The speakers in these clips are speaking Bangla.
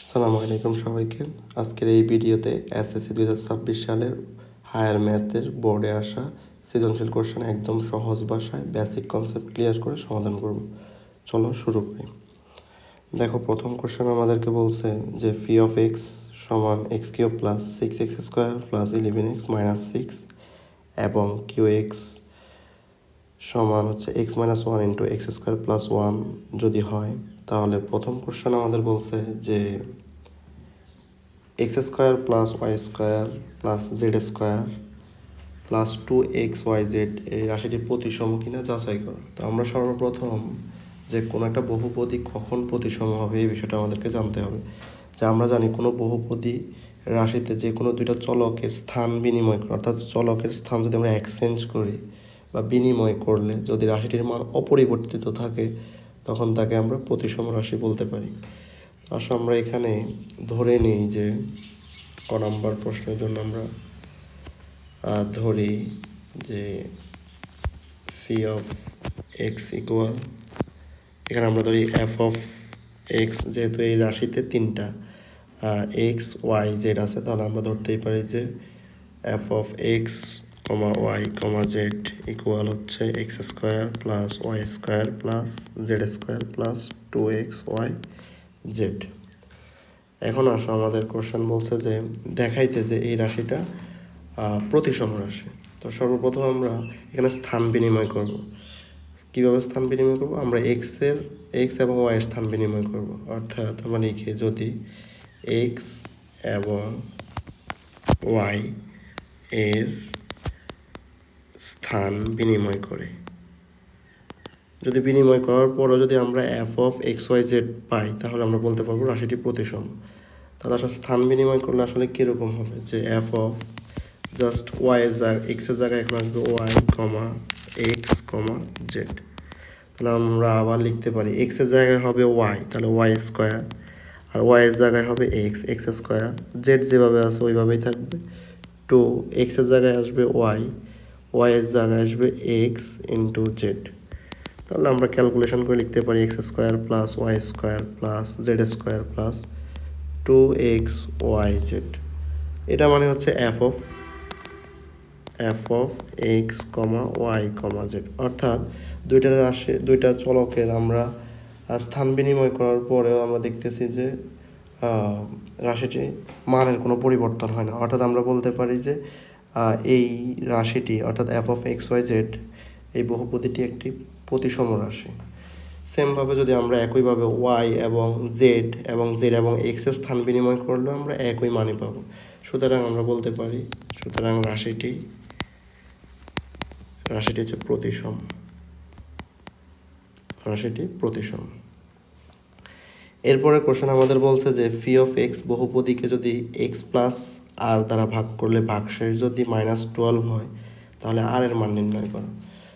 আসসালামু আলাইকুম সবাইকে। আজকের এই ভিডিওতে এসএসসি 2026 সালের হায়ার ম্যাথের বোর্ডে আসা সৃজনশীল কোশ্চেন একদম সহজ ভাষায় বেসিক কনসেপ্ট ক্লিয়ার করে সমাধান করব। চলো শুরু করি। দেখো, প্রথম কোশ্চেন আমাদেরকে বলছে যে ফি অফ এক্স সমান x cube plus 6x square plus 11x minus 6 এবং কিউ এক্স সমান হচ্ছে x minus 1 into x square plus 1 যদি হয়, তাহলে প্রথম কোশ্চেন আমাদের বলছে যে x square plus y square plus z square plus 2xyz এই রাশিটি প্রতিসম কিনা যাচাই করো। তো আমরা সর্বপ্রথম যে কোনো একটা বহুপদী কখন প্রতিসম হবে এই বিষয়টা আমাদেরকে জানতে হবে। যে আমরা জানি কোনো বহুপদী রাশিতে যে কোনো দুইটা চলকের স্থান বিনিময় করে, অর্থাৎ চলকের স্থান যদি আমরা এক্সচেঞ্জ করি বা বিনিময় করলে যদি রাশিটির মান অপরিবর্তিত থাকে তখন তাকে আমরা প্রতিসম রাশি বলতে পারি। আসলে আমরা এখানে ধরে নিই যে ক নম্বর প্রশ্নের জন্য আমরা ধরি যে ফি অফ এক্স ইকুয়াল, এখানে আমরা ধরি এফ অফ এক্স, যেহেতু এই রাশিতে তিনটা এক্স ওয়াই জেড আছে, তাহলে আমরা ধরতেই পারি যে f of x comma y comma z equal হচ্ছে x square plus y square plus z square plus 2xy z. এখন আসো, আমাদের কোশ্চেন বলছে যে দেখাইতে যে এই রাশিটা প্রতিসম রাশি। তো সর্বপ্রথম আমরা এখানে স্থান বিনিময় করব। কীভাবে স্থান বিনিময় করব? আমরা এক্স এবং ওয়াইয়ের স্থান বিনিময় করব। অর্থাৎ আমরা লিখি যদি এক্স এবং ওয়াই এর স্থান বিনিময় করে, যদি বিনিময় করার পরও যদি আমরা f of x y z পাই, তাহলে আমরা বলতে পারবো রাশিটি প্রতিসম। তাহলে আসলে স্থান বিনিময় করলে আসলে কীরকম হবে যে এফ অফ জাস্ট ওয়াইয়ের জায়গায় এক্সের জায়গায় এখন আসবে ওয়াই কমা এক্স কমা জেড। তাহলে আমরা আবার লিখতে পারি এক্সের জায়গায় হবে ওয়াই, তাহলে ওয়াই স্কোয়ার, আর ওয়াইয়ের জায়গায় হবে এক্স, এক্স স্কোয়ার, জেড যেভাবে আছে ওইভাবেই থাকবে। টু এক্সের জায়গায় আসবে ওয়াই, ওয়াইয়ের জায়গায় আসবে এক্স ইন্টু জেড। তাহলে আমরা ক্যালকুলেশন করে লিখতে পারি x square plus y square plus z square plus 2xyz। এটা মানে হচ্ছে f of x comma y comma z. অর্থাৎ দুইটা চলকের আমরা স্থান বিনিময় করার পরেও আমরা দেখতেছি যে রাশিটি মানের কোনো পরিবর্তন হয় না। অর্থাৎ আমরা বলতে পারি যে এই রাশিটি অর্থাৎ f of x y z এই বহুপদীটি একটি প্রতিসম রাশি। সেমভাবে যদি আমরা একইভাবে ওয়াই এবং জেড এবং এক্সের স্থান বিনিময় করলেও আমরা একই মানই পাবো। সুতরাং আমরা বলতে পারি সুতরাং রাশিটি হচ্ছে প্রতিসম, রাশিটি প্রতিসম। এরপরে কোশ্চেন আমাদের বলছে যে ফি অফ এক্স বহুপদীকে যদি এক্স প্লাস আর দ্বারা ভাগ করলে ভাগশেষ যদি -12 হয় তাহলে আর এর মান নির্ণয় করো।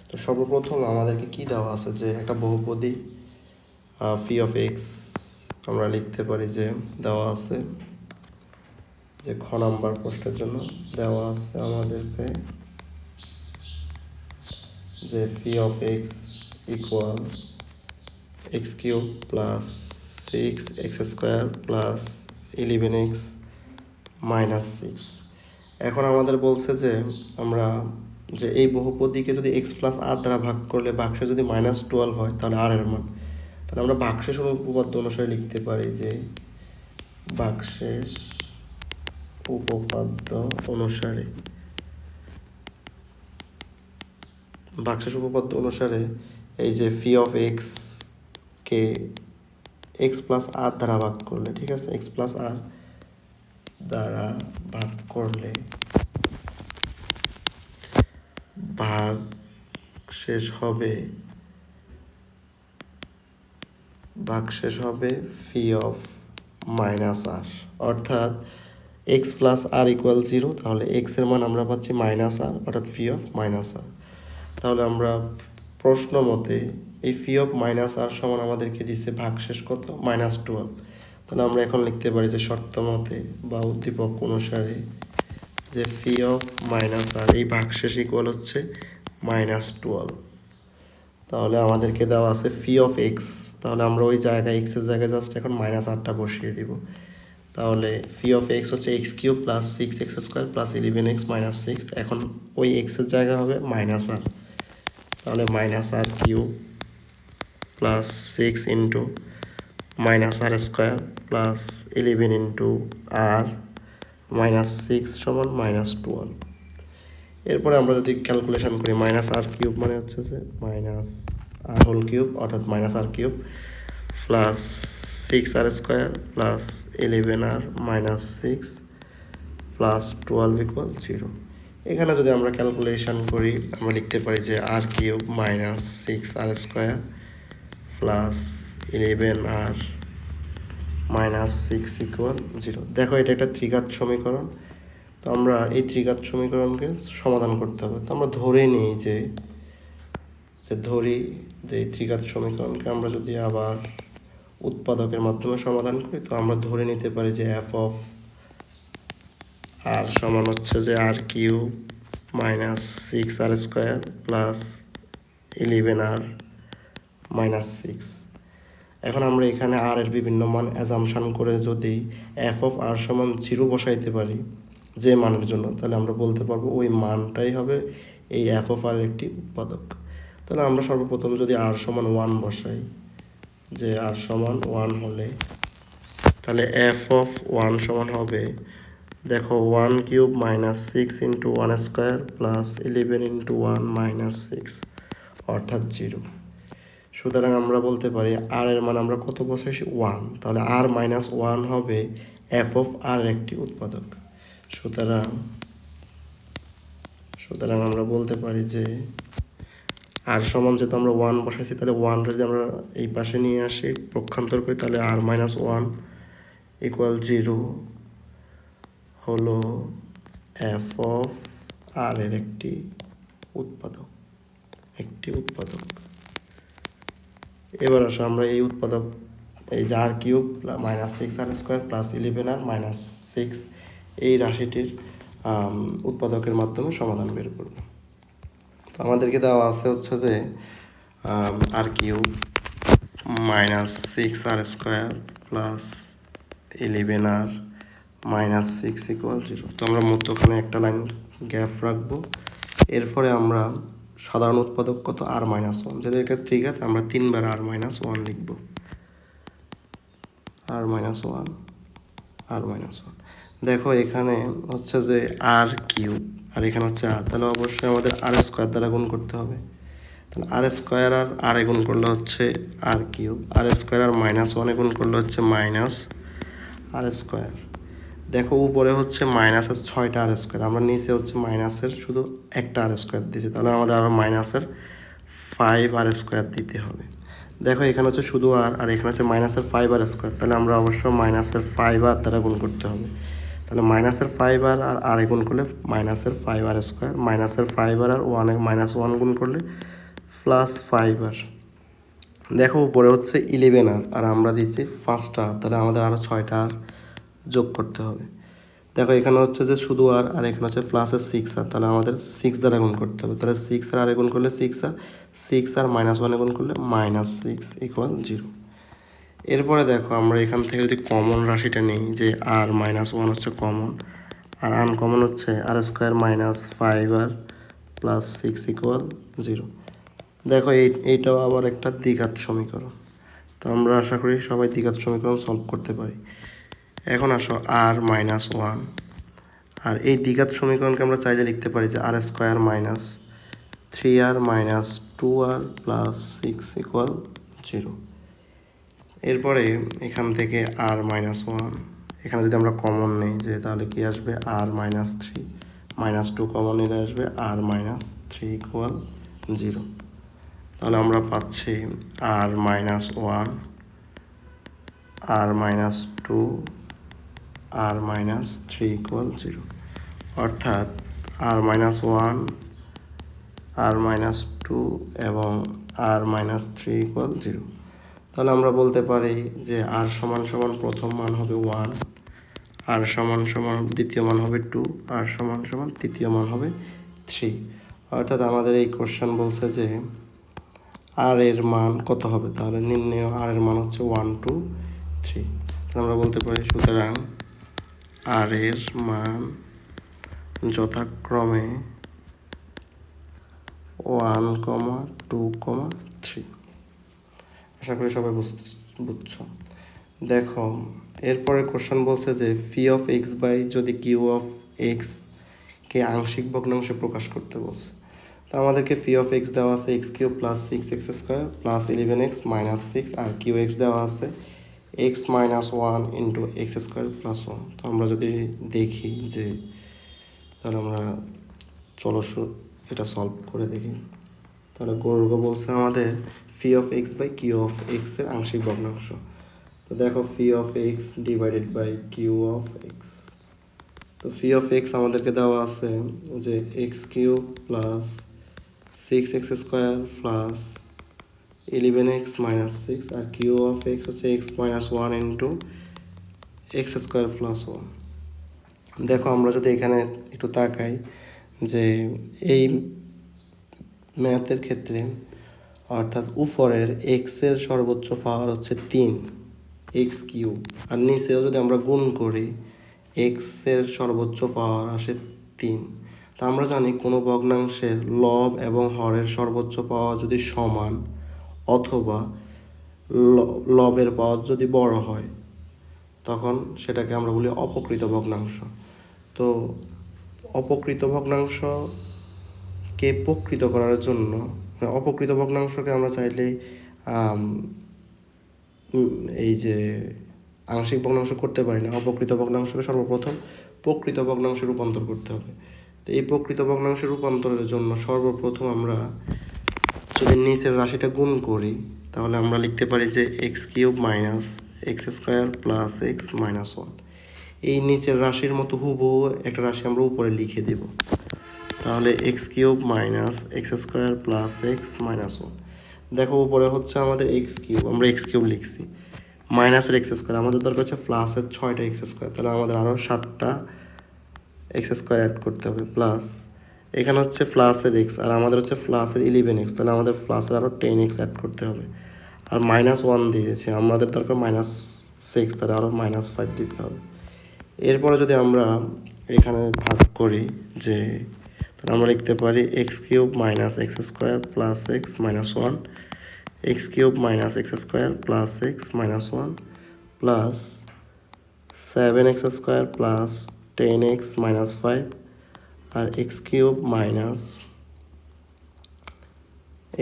তো সর্বপ্রথম আমাদেরকে কি দেওয়া আছে যে একটা বহুপদী ফি অফ এক্স আমরা লিখতে পারি যে দেওয়া আছে যে খ নাম্বার প্রশ্নের জন্য দেওয়া আছে আমাদেরকে যে phi of x equal x cube plus 6x square plus 11x minus 6। এখন আমাদের বলছে যে আমরা যে এই বহুপদীকে যদি এক্স প্লাস আর দ্বারা ভাগ করলে ভাগশেষ যদি -12 হয় তাহলে আর এর মান, তাহলে আমরা ভাগশেষ উপপাদ্য অনুসারে লিখতে পারি যে ভাগশেষ উপপাদ্য অনুসারে এই যে ফি অফ এক্স কে এক্স প্লাস আর দ্বারা ভাগ করলে, ঠিক আছে, এক্স প্লাস আর দ্বারা ভাগ করলে ভাগশেষ হবে ফি অফ মাইনাস আর। অর্থাৎ এক্স প্লাস আর ইকুয়াল 0, তাহলে এক্স এর মান আমরা পাচ্ছি মাইনাস আর, অর্থাৎ ফি অফ মাইনাস আর। তাহলে আমরা প্রশ্ন মতে এই ফি অফ মাইনাস আর সমান আমাদেরকে দিচ্ছে ভাগশেষ কত -12। তাহলে আমরা এখন লিখতে পারি যে শর্ত মতে বা উদ্দীপক অনুসারে যে ফি অফ মাইনাস আর এই ভাগশেষ ইকুয়াল হচ্ছে -12। তাহলে আমাদেরকে দেওয়া আছে ফি অফ এক্স, তাহলে আমরা ওই জায়গায় এক্সের জায়গায় জাস্ট এখন -8টা বসিয়ে দিব। তাহলে ফি অফ এক্স হচ্ছে x cube plus 6x² plus 11x minus 6। এখন ওই এক্সের জায়গা হবে মাইনাস আর, তাহলে minus r cube plus 6 into minus আর স্কোয়ার প্লাস 11 ইন্টু আর মাইনাস 6 সমান মাইনাস 12। এরপরে আমরা যদি ক্যালকুলেশন করি, মাইনাস আর কিউব মানে হচ্ছে যে মাইনাস আর হোল কিউব অর্থাৎ minus r cube plus 6r² plus 11r minus 6 plus 12 equal 0। এখানে যদি আমরা ক্যালকুলেশন করি আমরা লিখতে পারি যে r cube minus 6r² plus 11r minus 6 equal 0। দেখো এটা একটা ত্রিঘাত সমীকরণ, তো আমরা এই ত্রিঘাত সমীকরণকে সমাধান করতে হবে। তো আমরা ধরে নিই যে এই ত্রিঘাত সমীকরণকে আমরা যদি আবার উৎপাদকের মাধ্যমে সমাধান করি, তো আমরা ধরে নিতে পারি যে এফ অফ আর সমান হচ্ছে যে r cube minus 6r² plus 11r minus 6। এখন আমরা এখানে আর এর বিভিন্ন মান অ্যাজামশান করে যদি এফ অফ আর সমান 0 বসাইতে পারি যে মানের জন্য, তাহলে আমরা বলতে পারবো ওই মানটাই হবে এই এফ অফ আর একটি উৎপাদক। তাহলে আমরা সর্বপ্রথম যদি আর সমান 1 বসাই, যে আর সমান 1 হলে তাহলে এফ অফ 1 সমান হবে, দেখো 1 cube minus 6 into 1² plus 11 into 1 minus 6 অর্থাৎ 0। সুতরাং আমরা বলতে পারি আর এর মান আমরা কত বসাইছি 1, তাহলে আর মাইনাস 1 হবে এফ অফ আর একটি উৎপাদক। সুতরাং আমরা বলতে পারি যে আর সমান যেহেতু আমরা 1 বসাইছি, তাহলে 1 যদি আমরা এই পাশে নিয়ে আসি পক্ষান্তর করি, তাহলে আর মাইনাস 1 ইকুয়াল 0 হলো এফ অফ আর এর একটি উৎপাদক। এবার আসো আমরা এই উৎপাদক, এই যে r cube minus 6r² plus 11r minus 6 এই রাশিটির উৎপাদকের মাধ্যমে সমাধান বের করব। তো আমাদেরকে দেওয়া আছে হচ্ছে যে r cube minus 6r² plus 11r minus 6 equal 0। তো আমরা মধ্যখানে একটা লাইন গ্যাপ রাখবো। এরপরে আমরা সাধারণ উৎপাদক কত আর মাইনাস 1, যেহেতু এটা ত্রিঘাত আমরা 3 বার আর মাইনাস 1 লিখব। আর মাইনাস 1 দেখো এখানে হচ্ছে যে আর কিউব আর এখানে হচ্ছে আর, তাহলে অবশ্যই আমাদের r² দ্বারা গুণ করতে হবে। তাহলে r² আর গুণ করলে হচ্ছে আর কিউব, r² আর মাইনাস 1 গুণ করলে হচ্ছে মাইনাস r²। দেখো উপরে হচ্ছে মাইনাসের 6টা r², আমরা নিচে হচ্ছে মাইনাসের শুধু একটা r² দিয়েছি, তাহলে আমাদের আরও মাইনাসের 5r² দিতে হবে। দেখো এখানে হচ্ছে শুধু আর এখানে হচ্ছে মাইনাসের 5r², তাহলে আমরা অবশ্য মাইনাসের 5r দ্বারা গুণ করতে হবে। তাহলে মাইনাসের 5r আর গুণ করলে মাইনাসের 5r², মাইনাসের 5r আর 1 মাইনাস 1 গুণ করলে প্লাস 5r। দেখো উপরে হচ্ছে 11r আর আমরা দিচ্ছি 5টা, তাহলে আমাদের আরও 6টা আর যোগ করতে হবে। দেখো এখানে হচ্ছে যে শুধু আর এখানে হচ্ছে প্লাসের 6r, তাহলে আমাদের 6 দ্বারা গুণ করতে হবে। তাহলে 6 আর গুণ করলে 6 আর মাইনাস 1 গুণ করলে মাইনাস 6 ইকুয়াল 0। এরপরে দেখো আমরা এখান থেকে যদি কমন রাশিটা নিই, যে আর মাইনাস 1 হচ্ছে কমন আর আনকমন হচ্ছে r² minus 5r plus 6 equal 0। দেখো এইটাও আবার একটা দ্বিঘাত সমীকরণ, তো আমরা আশা করি সবাই দ্বিঘাত সমীকরণ সলভ করতে পারি। এখন আসো আর মাইনাস 1, আর এই দ্বিঘাত সমীকরণকে আমরা চাইলে লিখতে পারি যে r² minus 3r minus 2r plus 6 equal 0। এরপরে এখান থেকে আর মাইনাস 1, এখানে যদি আমরা কমন নেই যে তাহলে কি আসবে আর মাইনাস 3 মাইনাস 2 কমন নিলে আসবে আর মাইনাস 3 ইকুয়াল 0। তাহলে আমরা পাচ্ছি আর মাইনাস 1 আর মাইনাস 2 আর মাইনাস 3 ইকুয়াল 0, অর্থাৎ আর মাইনাস 1 আর মাইনাস 2 এবং আর মাইনাস 3 ইকুয়াল 0। তাহলে আমরা বলতে পারি যে আর সমান সমান প্রথম মান হবে 1, আর সমান সমান দ্বিতীয় মান হবে 2, আর সমান সমান তৃতীয় মান হবে 3। অর্থাৎ আমাদের এই কোশ্চেন বলছে যে আর এর মান কত হবে, তাহলে নির্ণয় আর এর মান হচ্ছে 1 2 3। তাহলে আমরা বলতে পারি সুতরাং আর এর মান যথাক্রমে 1, 2, 3। আশা করি সবাই বুঝছো। দেখো এরপরে কোশ্চেন বলছে যে ফি অফ এক্স বাই যদি কিউ অফ এক্স কে আংশিক ভগ্নাংশে প্রকাশ করতে বলছে। তো আমাদেরকে ফি অফ এক্স দেওয়া আছে x cube plus 6x square plus 11x minus 6, আর কিউ এক্স দেওয়া আছে x minus 1 into x square plus 1। তো আমরা যদি দেখি যে তাহলে আমরা চলো এটা সলভ করে দেখি। তাহলে গর্গ বলছে আমাদের phi of x by q of x এর আংশিক ভগ্নাংশ। তো দেখো phi of x divided by q of x. তো ফি অফ এক্স আমাদেরকে দেওয়া আছে যে x cube plus 6x square plus 11x minus 6, আর কিউ অফ এক্স হচ্ছে x minus 1 into x square plus 1। দেখো আমরা যদি এখানে একটু তাকাই যে এই ম্যাথের ক্ষেত্রে অর্থাৎ উপরের এক্সের সর্বোচ্চ পাওয়ার হচ্ছে 3x কিউব, আর নিচেও যদি আমরা গুণ করি এক্সের সর্বোচ্চ পাওয়ার আসে 3। তা আমরা জানি কোনো ভগ্নাংশের লব এবং হরের সর্বোচ্চ পাওয়ার যদি সমান অথবা লবের পাওয়ার যদি বড় হয় তখন সেটাকে আমরা বলি অপকৃত ভগ্নাংশ। তো অপকৃত ভগ্নাংশকে প্রকৃত করার জন্য অপকৃত ভগ্নাংশকে আমরা চাইলে এই যে আংশিক ভগ্নাংশ করতে পারি না। অপকৃত ভগ্নাংশকে সর্বপ্রথম প্রকৃত ভগ্নাংশে রূপান্তর করতে হবে। তো এই প্রকৃত ভগ্নাংশে রূপান্তরের জন্য সর্বপ্রথম আমরা যদি নিচের রাশিটা গুণ করি তাহলে আমরা লিখতে পারি যে x cube minus x square plus x minus 1। এই নিচের রাশির মতো হুবহু একটা রাশি আমরা উপরে লিখে দেব। তাহলে x cube minus x square plus x minus 1। দেখো উপরে হচ্ছে আমাদের এক্স কিউব, আমরা এক্স কিউব লিখছি, মাইনাসের এক্স স্কোয়ার, আমাদের দরকার হচ্ছে প্লাসের 6টা এক্স স্কোয়ার, তাহলে আমাদের আরও 7টা এক্স স্কোয়ার অ্যাড করতে হবে, প্লাস এখানে হচ্ছে প্লাসের এক্স আর আমাদের হচ্ছে প্লাসের 11x, তাহলে আমাদের প্লাসের আরও 10x অ্যাড করতে হবে, আর মাইনাস 1 দিয়েছে, আমাদের দরকার মাইনাস 6, তাহলে আরও মাইনাস 5 দিতে হবে। এরপরে যদি আমরা এখানে ভাগ করি যে তাহলে আমরা লিখতে পারি x cube minus x square plus x minus 1, x cube minus x square plus x minus 1 plus 7x square plus 10x minus 5, আর x cube minus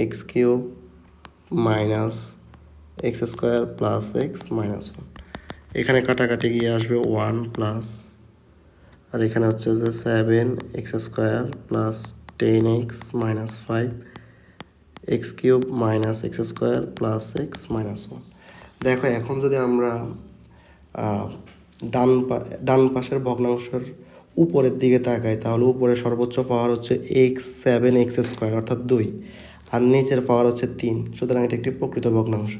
x cube minus x square plus x minus 1। এখানে কাটাকাটি গিয়ে আসবে 1 প্লাস, আর এখানে হচ্ছে যে 7x square plus 10x minus 5, x cube minus x square plus x minus 1। দেখো এখন যদি আমরা ডান পাশের ভগ্নাংশের উপরের দিকে তাকাই তাহলে উপরে সর্বোচ্চ পাওয়ার হচ্ছে এক্স 7x স্কোয়ার অর্থাৎ 2, আর নিচের পাওয়ার হচ্ছে 3, সুতরাং এটা একটি প্রকৃত ভগ্নাংশ।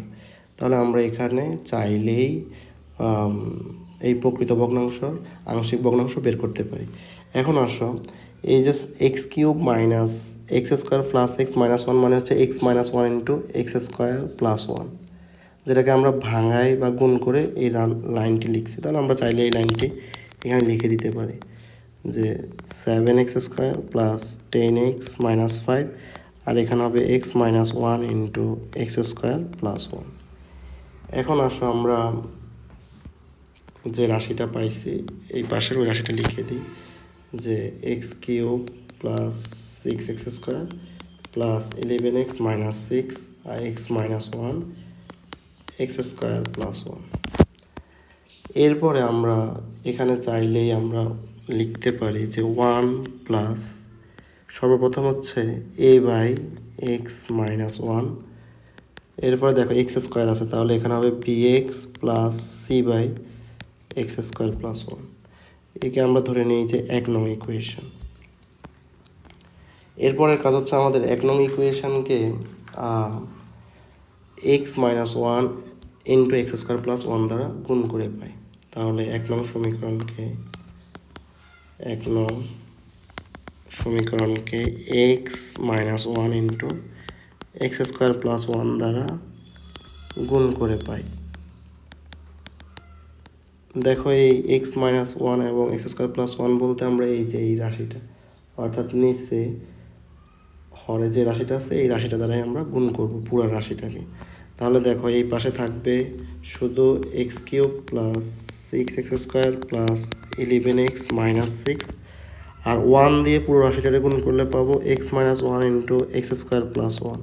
তাহলে আমরা এখানে চাইলেই এই প্রকৃত ভগ্নাংশর আংশিক ভগ্নাংশ বের করতে পারি। এখন আসো এই যে x cube minus x square plus x minus 1 মানে হচ্ছে x minus 1 into x square plus 1, যেটাকে আমরা ভাঙাই বা গুণ করে এই লাইনটি লিখছি। তাহলে আমরা চাইলে এই লাইনটি এখানে লিখে দিতে পারি যে 7x square plus 10x minus 5, আর এখানে হবে x minus 1 into x square plus 1। এখন আসো আমরা যে রাশিটা পাইছি এই পাশের ওই রাশিটা লিখে দিই যে x cube plus 6x square plus 11x minus 6 আর x minus 1 x square plus 1। এরপরে আমরা এখানে চাইলেই আমরা লিখতে পারি যে 1 প্লাস সর্বপ্রথম হচ্ছে a বাই এক্স মাইনাস 1, এরপরে দেখো এক্স স্কোয়ার আছে তাহলে এখানে হবে bx plus c by x square plus 1। একে আমরা ধরে নিই যে 1 নং ইকুয়েশন। এরপরের কাজ হচ্ছে আমাদের 1 নং ইকুয়েশনকে x minus 1 into x square plus 1 দ্বারা গুণ করে পাই। তাহলে 1 নং সমীকরণকে x minus 1 into x square plus 1 দ্বারা গুণ করে পাই। দেখো এই এক্স মাইনাস ওয়ান এবং এক্স স্কোয়ার প্লাস ওয়ান বলতে আমরা এই যে এই রাশিটা, অর্থাৎ নিচে হরে যে রাশিটা আছে এই রাশিটা দ্বারাই আমরা গুণ করব পুরো রাশিটাকে। তাহলে দেখো এই পাশে থাকবে শুধু x cube plus six x square plus 11x minus six, আর ওয়ান দিয়ে পুরো রাশিটাকে গুণ করলে পাবো x minus one into x square plus one,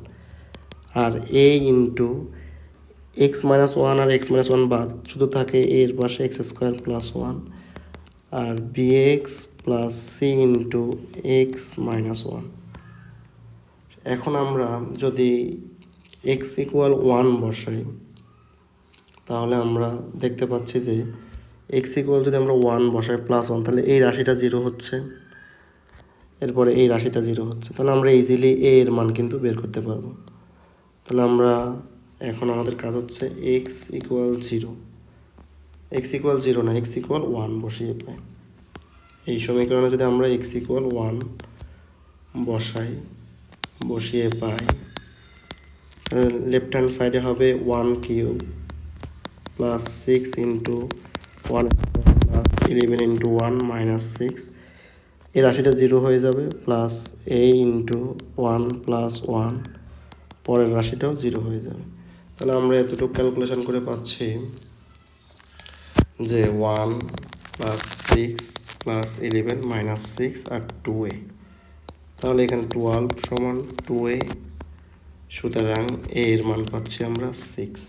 আর A into x minus one আর এক্স মাইনাস ওয়ান বাদ, শুধু থাকে এর পাশে এক্স স্কোয়ার প্লাস ওয়ান, আর B x plus C into x minus one. এখন আমরা যদি এক্স ইকুয়াল ওয়ান বসাই তাহলে আমরা দেখতে পাচ্ছি যে এক্স ইকুয়াল যদি আমরা ওয়ান বসাই প্লাস ওয়ান, তাহলে এই রাশিটা জিরো হচ্ছে, এরপরে এই রাশিটা জিরো হচ্ছে, তাহলে আমরা ইজিলি এ এর মান কিন্তু বের করতে পারবো। তাহলে আমরা এখন আমাদের কাজ হচ্ছে x equal zero, x equal zero না, এক্স ইকুয়াল ওয়ান বসিয়ে পাই। এই সমীকরণে যদি আমরা এক্স ইকুয়াল ওয়ান বসিয়ে পাই, লেফট হ্যান্ড সাইডে হবে one cube plus six into one plus 11 into one minus six, এই রাশিটা জিরো হয়ে যাবে, প্লাস এ ইন্টু ওয়ান প্লাস ওয়ান, পরের রাশিটাও জিরো হয়ে যাবে। তাহলে আমরা এতটুকু ক্যালকুলেশন করে পাচ্ছি যে one plus six plus 11 minus six আর টু এ, তাহলে এখানে 12 সমান টু এ, সুতরাং এ এর মান পাচ্ছি আমরা সিক্স।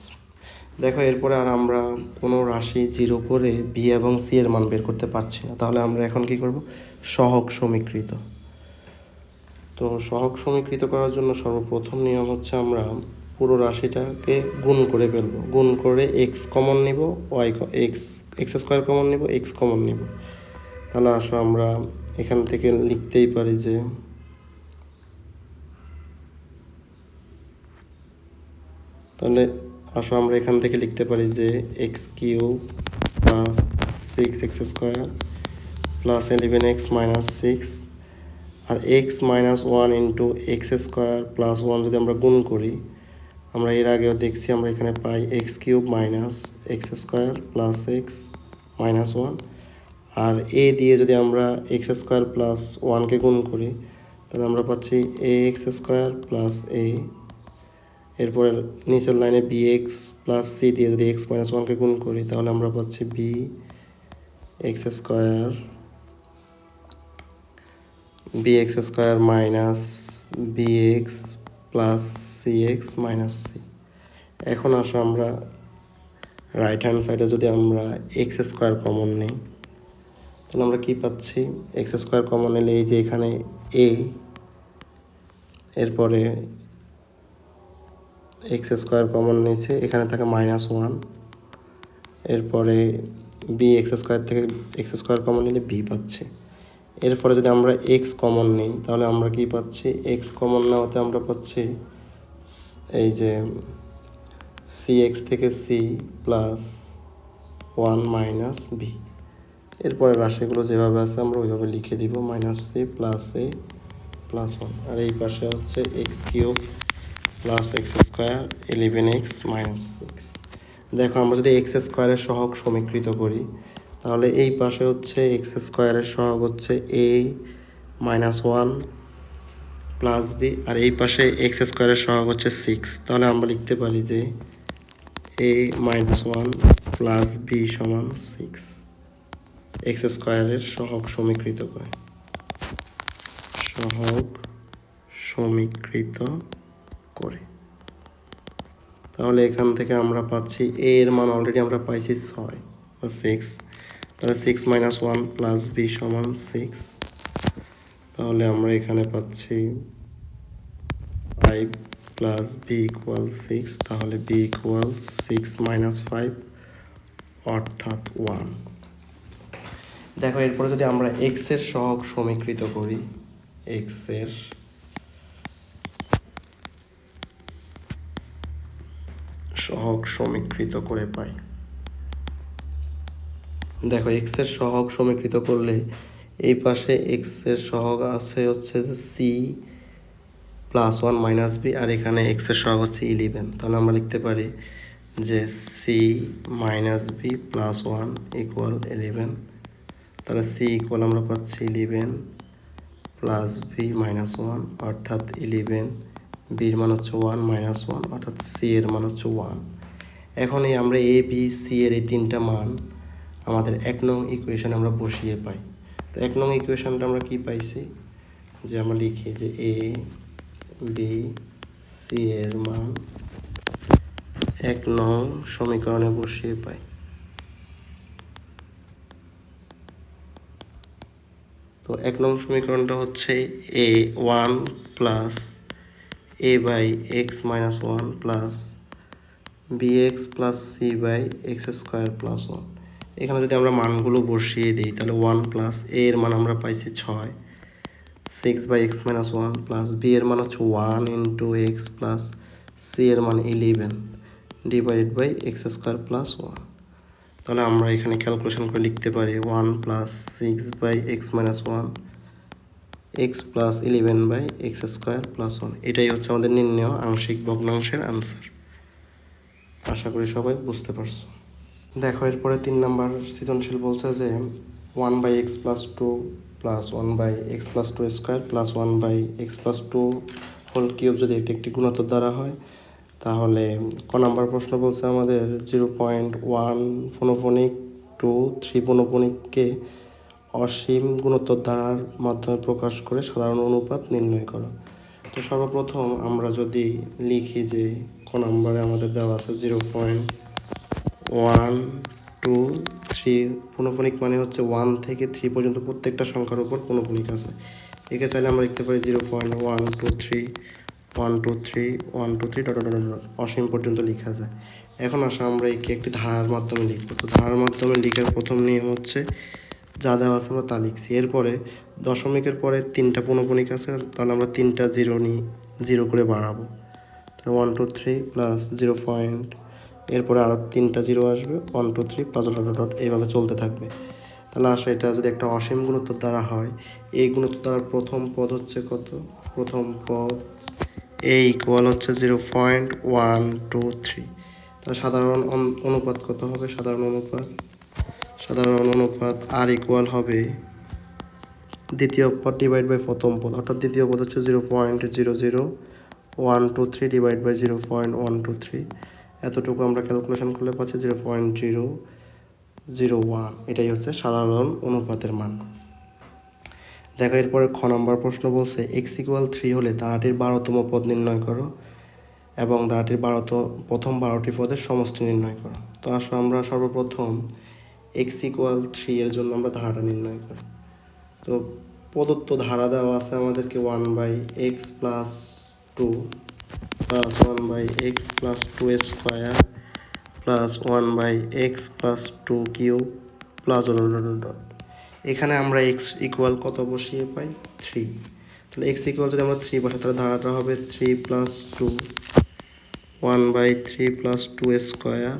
দেখো এরপরে আর আমরা কোনো রাশি জিরো করে বি এবং সি এর মান বের করতে পারছি না, তাহলে আমরা এখন কি করব, সহগ সমীকৃত। তো সহগ সমীকৃত করার জন্য সর্বপ্রথম নিয়ম হচ্ছে আমরা পুরো রাশিটাকে গুণ করে ফেলবো, গুণ করে এক্স কমন নিব, y x x square common নিব, এক্স কমন নিব। তাহলে আসো আমরা এখান থেকে লিখতেই পারি যে আমরা এখান থেকে লিখতে পারি যে x cube plus six x square plus 11x minus six, আর x minus one into x square plus one যদি আমরা গুণ করি, আমরা এর আগেও দেখছি আমরা এখানে পাই x cube minus x square plus x minus one, আর এ দিয়ে যদি আমরা এক্স স্কোয়ার প্লাস ওয়ানকে গুণ করি তাহলে আমরা পাচ্ছি এ এক্স স্কোয়ার প্লাস এ, এরপরে নিচের লাইনে বি এক্স প্লাস সি দিয়ে যদি এক্স মাইনাস ওয়ানকে গুণ করি তাহলে আমরা পাচ্ছি b x square minus b x plus c x minus c. এখন আসো আমরা রাইট হ্যান্ড সাইডে যদি আমরা এক্স স্কোয়ার কমন নিই তাহলে আমরা কি পাচ্ছি, এক্স স্কোয়ার কমন নিলে এই যে এখানে এ, এরপরে এক্স স্কোয়ার কমন নিয়েছে, এখানে থাকে মাইনাস ওয়ান, এরপরে বি এক্স স্কোয়ার থেকে এক্স স্কোয়ার কমন নিলে বি পাচ্ছে। এরপরে যদি আমরা এক্স কমন নিই তাহলে আমরা কি পাচ্ছি, এক্স কমন নেওয়াতে আমরা পাচ্ছি এই যে সি এক্স থেকে c plus one minus b. এরপরে রাশিগুলো যেভাবে আছে আমরা ওইভাবে লিখে দিব, minus c plus a plus one, আর এই পাশে হচ্ছে x cube plus x square 11x minus six. দেখো আমরা যদি এক্স স্কোয়ারের সহগ সমীকৃত করি তাহলে এই পাশে হচ্ছে এক্স স্কোয়ারের সহগ হচ্ছে এ মাইনাস ওয়ান প্লাস বি, আর এই পাশে এক্স স্কোয়ারের সহগ হচ্ছে সিক্স। তাহলে আমরা লিখতে পারি যে এ মাইনাস ওয়ান প্লাস বি সমান সিক্স, এক্স স্কোয়ারের সহগ সমীকৃত করে, সহগ সমীকৃত করে। তাহলে এখান থেকে আমরা পাচ্ছি এ এর মান অলরেডি আমরা পাইছি ছয় বা সিক্স, তাহলে six minus one plus B সমান সিক্স। তাহলে আমরা এখানে পাচ্ছি five plus B equal six, তাহলে B equal six minus five অর্থাৎ ওয়ান। দেখো এরপরে যদি আমরা এক্সের সহগ সমীকৃত করি, এক্সের সহগ সমীকৃত করে পাই। দেখো এক্সের সহগ সমীকৃত করলে এই পাশে এক্সের সহগ আছে হচ্ছে যে C plus one minus B, আর এখানে এক্সের সহগ হচ্ছে 11। তাহলে আমরা লিখতে পারি যে c minus b plus 1 equal 11। তাহলে সি ইকুয়াল আমরা পাচ্ছি 11 প্লাস বি মাইনাস 1 অর্থাৎ 11, বির মান হচ্ছে 1 মাইনাস 1 অর্থাৎ সি এর মান হচ্ছে 1। এখন এই আমরা এ বি সি এর এই তিনটা মান আমাদের 1 নং ইকুয়েশনে আমরা বসিয়ে পাই। তো 1 নং ইকুয়েশনটা আমরা কি পাইছি, যে আমরা লিখি যে এ বি সি এর মান 1 নং সমীকরণে বসিয়ে পাই। তো 1 নং সমীকরণটা হচ্ছে a 1 plus a by x minus 1 plus B x plus c by x square plus 1। এখানে যদি আমরা মানগুলো বসিয়ে দিই তাহলে 1 প্লাস এ এর মান আমরা পাইছি 6, 6 by x minus 1 plus b এর মান হচ্ছে 1 ইন্টু এক্স প্লাস সি এর মান 11 divided by x square plus 1। তাহলে আমরা এখানে ক্যালকুলেশন করে লিখতে পারি 1 plus 6 by x minus 1 x plus 11 by x square plus 1। এটাই হচ্ছে আমাদের নির্ণেয় আংশিক ভগ্নাংশের আনসার। আশা করি সবাই বুঝতে পারছো। দেখো এরপরে 3 নাম্বার সৃজনশীল বলছে যে 1 by x plus 2 plus 1 by x plus 2 square plus 1 by x plus 2 whole cube যদি একটি গুণোত্তর দ্বারা হয়, তাহলে ক নাম্বার প্রশ্ন বলছে আমাদের 0.1 ফোনোফোনিক টু 3 ফোনোফোনিককে অসীম গুণোত্তর ধারার মাধ্যমে প্রকাশ করে সাধারণ অনুপাত নির্ণয় করো। তো সর্বপ্রথম আমরা যদি লিখি যে ক নাম্বারে আমাদের দেওয়া আছে 0.1 2 3 ফোনোফোনিক মানে হচ্ছে 1 থেকে 3 পর্যন্ত প্রত্যেকটা সংখ্যার উপর ফোনোফোনিক আছে। একে চাইলে আমরা লিখতে পারি 0.123 1 2 3 1 2 3 ডট ডট ডট অসীম পর্যন্ত লেখা যায়। এখন আসো আমরা একে একটি ধারার মাধ্যমে লিখবো। তো ধারার মাধ্যমে লেখার প্রথম নিয়ম হচ্ছে যা দেওয়া আছে আমরা তা লিখছি। এরপরে দশমিকের পরে 3টা পূর্ণপণিক আছে, তাহলে আমরা 3টা জিরো নিয়ে 0 করে বাড়াবো। 1 2 3 প্লাস 0 পয়েন্ট, এরপরে আরও 3টা 0 আসবে 1 2 3 প্লাস ডট ডট ডট এইভাবে চলতে থাকবে। তাহলে আসো এটা যদি একটা অসীম গুণোত্তর দ্বারা হয়, এই গুণোত্তর দ্বারার প্রথম পদ হচ্ছে কত? প্রথম পদ এ ইকুয়াল হচ্ছে 0.123। তাহলে সাধারণ অনুপাত কত হবে? সাধারণ অনুপাত আর ইকুয়াল হবে দ্বিতীয় পদ ডিভাইড বাই প্রথম পদ, অর্থাৎ দ্বিতীয় পদ হচ্ছে 0.00123 ডিভাইড বাই 0.123। এতটুকু আমরা ক্যালকুলেশন করলে পাচ্ছি 0.001। এটাই হচ্ছে সাধারণ অনুপাতের মান। দেখো এরপরে খ নম্বর প্রশ্ন বলছে এক্স ইকুয়াল 3 হলে ধারাটির 12তম পদ নির্ণয় করো এবং ধারাটির প্রথম 12টি পদের সমষ্টি নির্ণয় করো। তো আসলে আমরা সর্বপ্রথম এক্স ইকুয়াল 3 এর জন্য আমরা ধারাটা নির্ণয় করি। তো প্রদত্ত ধারা দেওয়া আছে আমাদেরকে 1 by x plus 2 plus 1 by x plus 2 square plus 1 by x plus 2 cube plus dot. এখানে আমরা এক্স ইকুয়াল কত বসিয়ে পাই? 3। তাহলে এক্স ইকুয়াল যদি আমরা 3 বসাই তাহলে ধারাটা হবে 3 plus 2 1 by 3 plus 2 square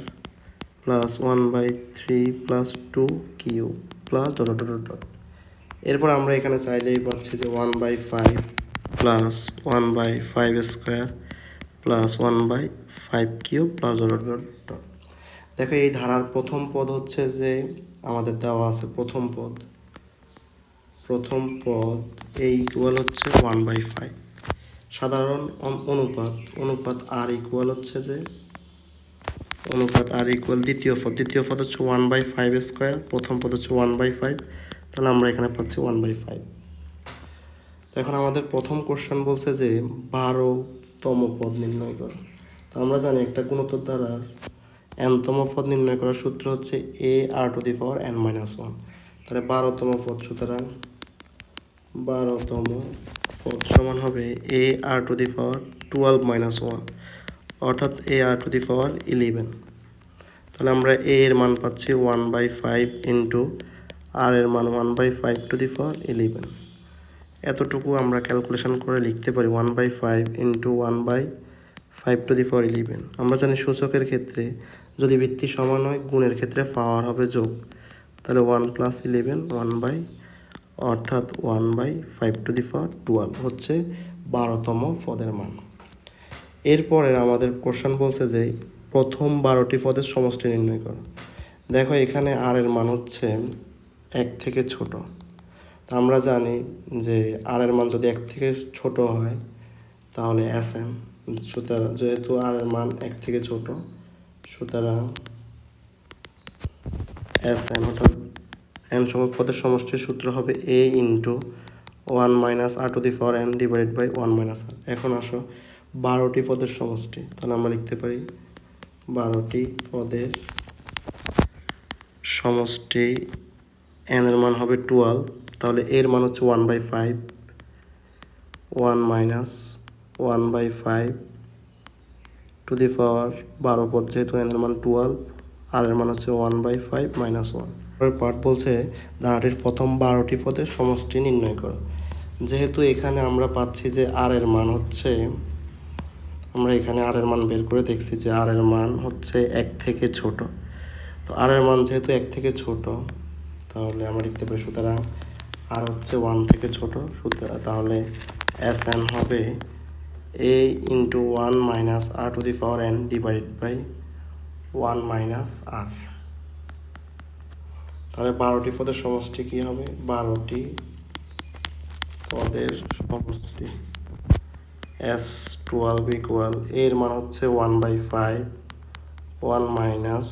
plus 1 by 3 plus 2 cube plus dot dot dot. এরপর আমরা এখানে চাইলেই পাচ্ছি যে 1 by 5 plus 1 by 5 square plus 1 by 5 cube plus dot dot dot. দেখো এই ধারার প্রথম পদ হচ্ছে যে আমাদের দেওয়া আছে প্রথম পদ এই ইকুয়াল হচ্ছে 1 বাই 5। সাধারণ অনুপাত আর ইকুয়াল হচ্ছে যে দ্বিতীয় পদ হচ্ছে 1 বাই 5 স্কোয়ার, প্রথম পদ হচ্ছে 1 বাই 5, তাহলে আমরা এখানে পাচ্ছি 1 বাই 5। এখন আমাদের প্রথম কোশ্চেন বলছে যে 12তম পদ নির্ণয় করো। তো আমরা জানি একটা গুণোত্তর দ্বারা nতম পদ নির্ণয় করার সূত্র হচ্ছে a r to the power n minus 1। তাহলে 12তম পদ, সুতরাং 12তম পদ সমান হবে a r to the power 12 minus 1 অর্থাৎ a r to the power 11। তাহলে আমরা a এর মান পাচ্ছি 1 বাই 5 ইন্টু আর এর মান 1 বাই 5 টু দি পাওয়ার 11। এতটুকু আমরা ক্যালকুলেশন করে লিখতে পারি 1 by 5 into 1 by 5 to the power 11। আমরা জানি সূচকের ক্ষেত্রে যদি ভিত্তি সমান হয়, গুণের ক্ষেত্রে পাওয়ার হবে যোগ। তাহলে 1 প্লাস 11 1 বাই অর্থাৎ 1 বাই 5 টু দি পাওয়ার 12 হচ্ছে 12তম পদের মান। এরপরে আমাদের কোশ্চেন বলছে যে প্রথম 12টি পদের সমষ্টি নির্ণয় করো। দেখো এখানে আর এর মান হচ্ছে 1 থেকে ছোট। তা আমরা জানি যে আর এর মান যদি 1 থেকে ছোট হয় তাহলে Sn, সুতরাং যেহেতু আর এর মান 1 থেকে ছোট সুতরাং Sn অর্থাৎ n সংখ্যক পদের সমষ্টির সূত্র হবে a into 1 minus r to the power n divided by 1 minus r। এখন আসো 12টি পদের সমষ্টি, তাহলে আমরা লিখতে পারি 12টি পদের সমষ্টি n এর মান হবে 12, তাহলে এর মান হচ্ছে 1/5, 1 মাইনাস 1/5 টু দি পাওয়ার 12 পদ, যেহেতু n এর মান 12 আর এর মান হচ্ছে 1/5 মাইনাস 1। পরের পার্ট বলছে ধারাটির প্রথম 12টি পদের সমষ্টি নির্ণয় করো। যেহেতু এখানে আমরা পাচ্ছি যে আর এর মান হচ্ছে, আমরা এখানে আর এর মান বের করে দেখছি যে আর এর মান হচ্ছে 1 থেকে ছোট। তো আর এর মান যেহেতু 1 থেকে ছোট তাহলে আমরা লিখতে পারি, সুতরাং আর হচ্ছে 1 থেকে ছোট, সুতরাং তাহলে Sn হবে a into 1 minus r to the power n divided by 1 minus r। তাহলে 12টি পদের সমষ্টি কি হবে? 12টি পদের সমষ্টি S12 ইকুয়াল এর মান হচ্ছে 1/5, 1 minus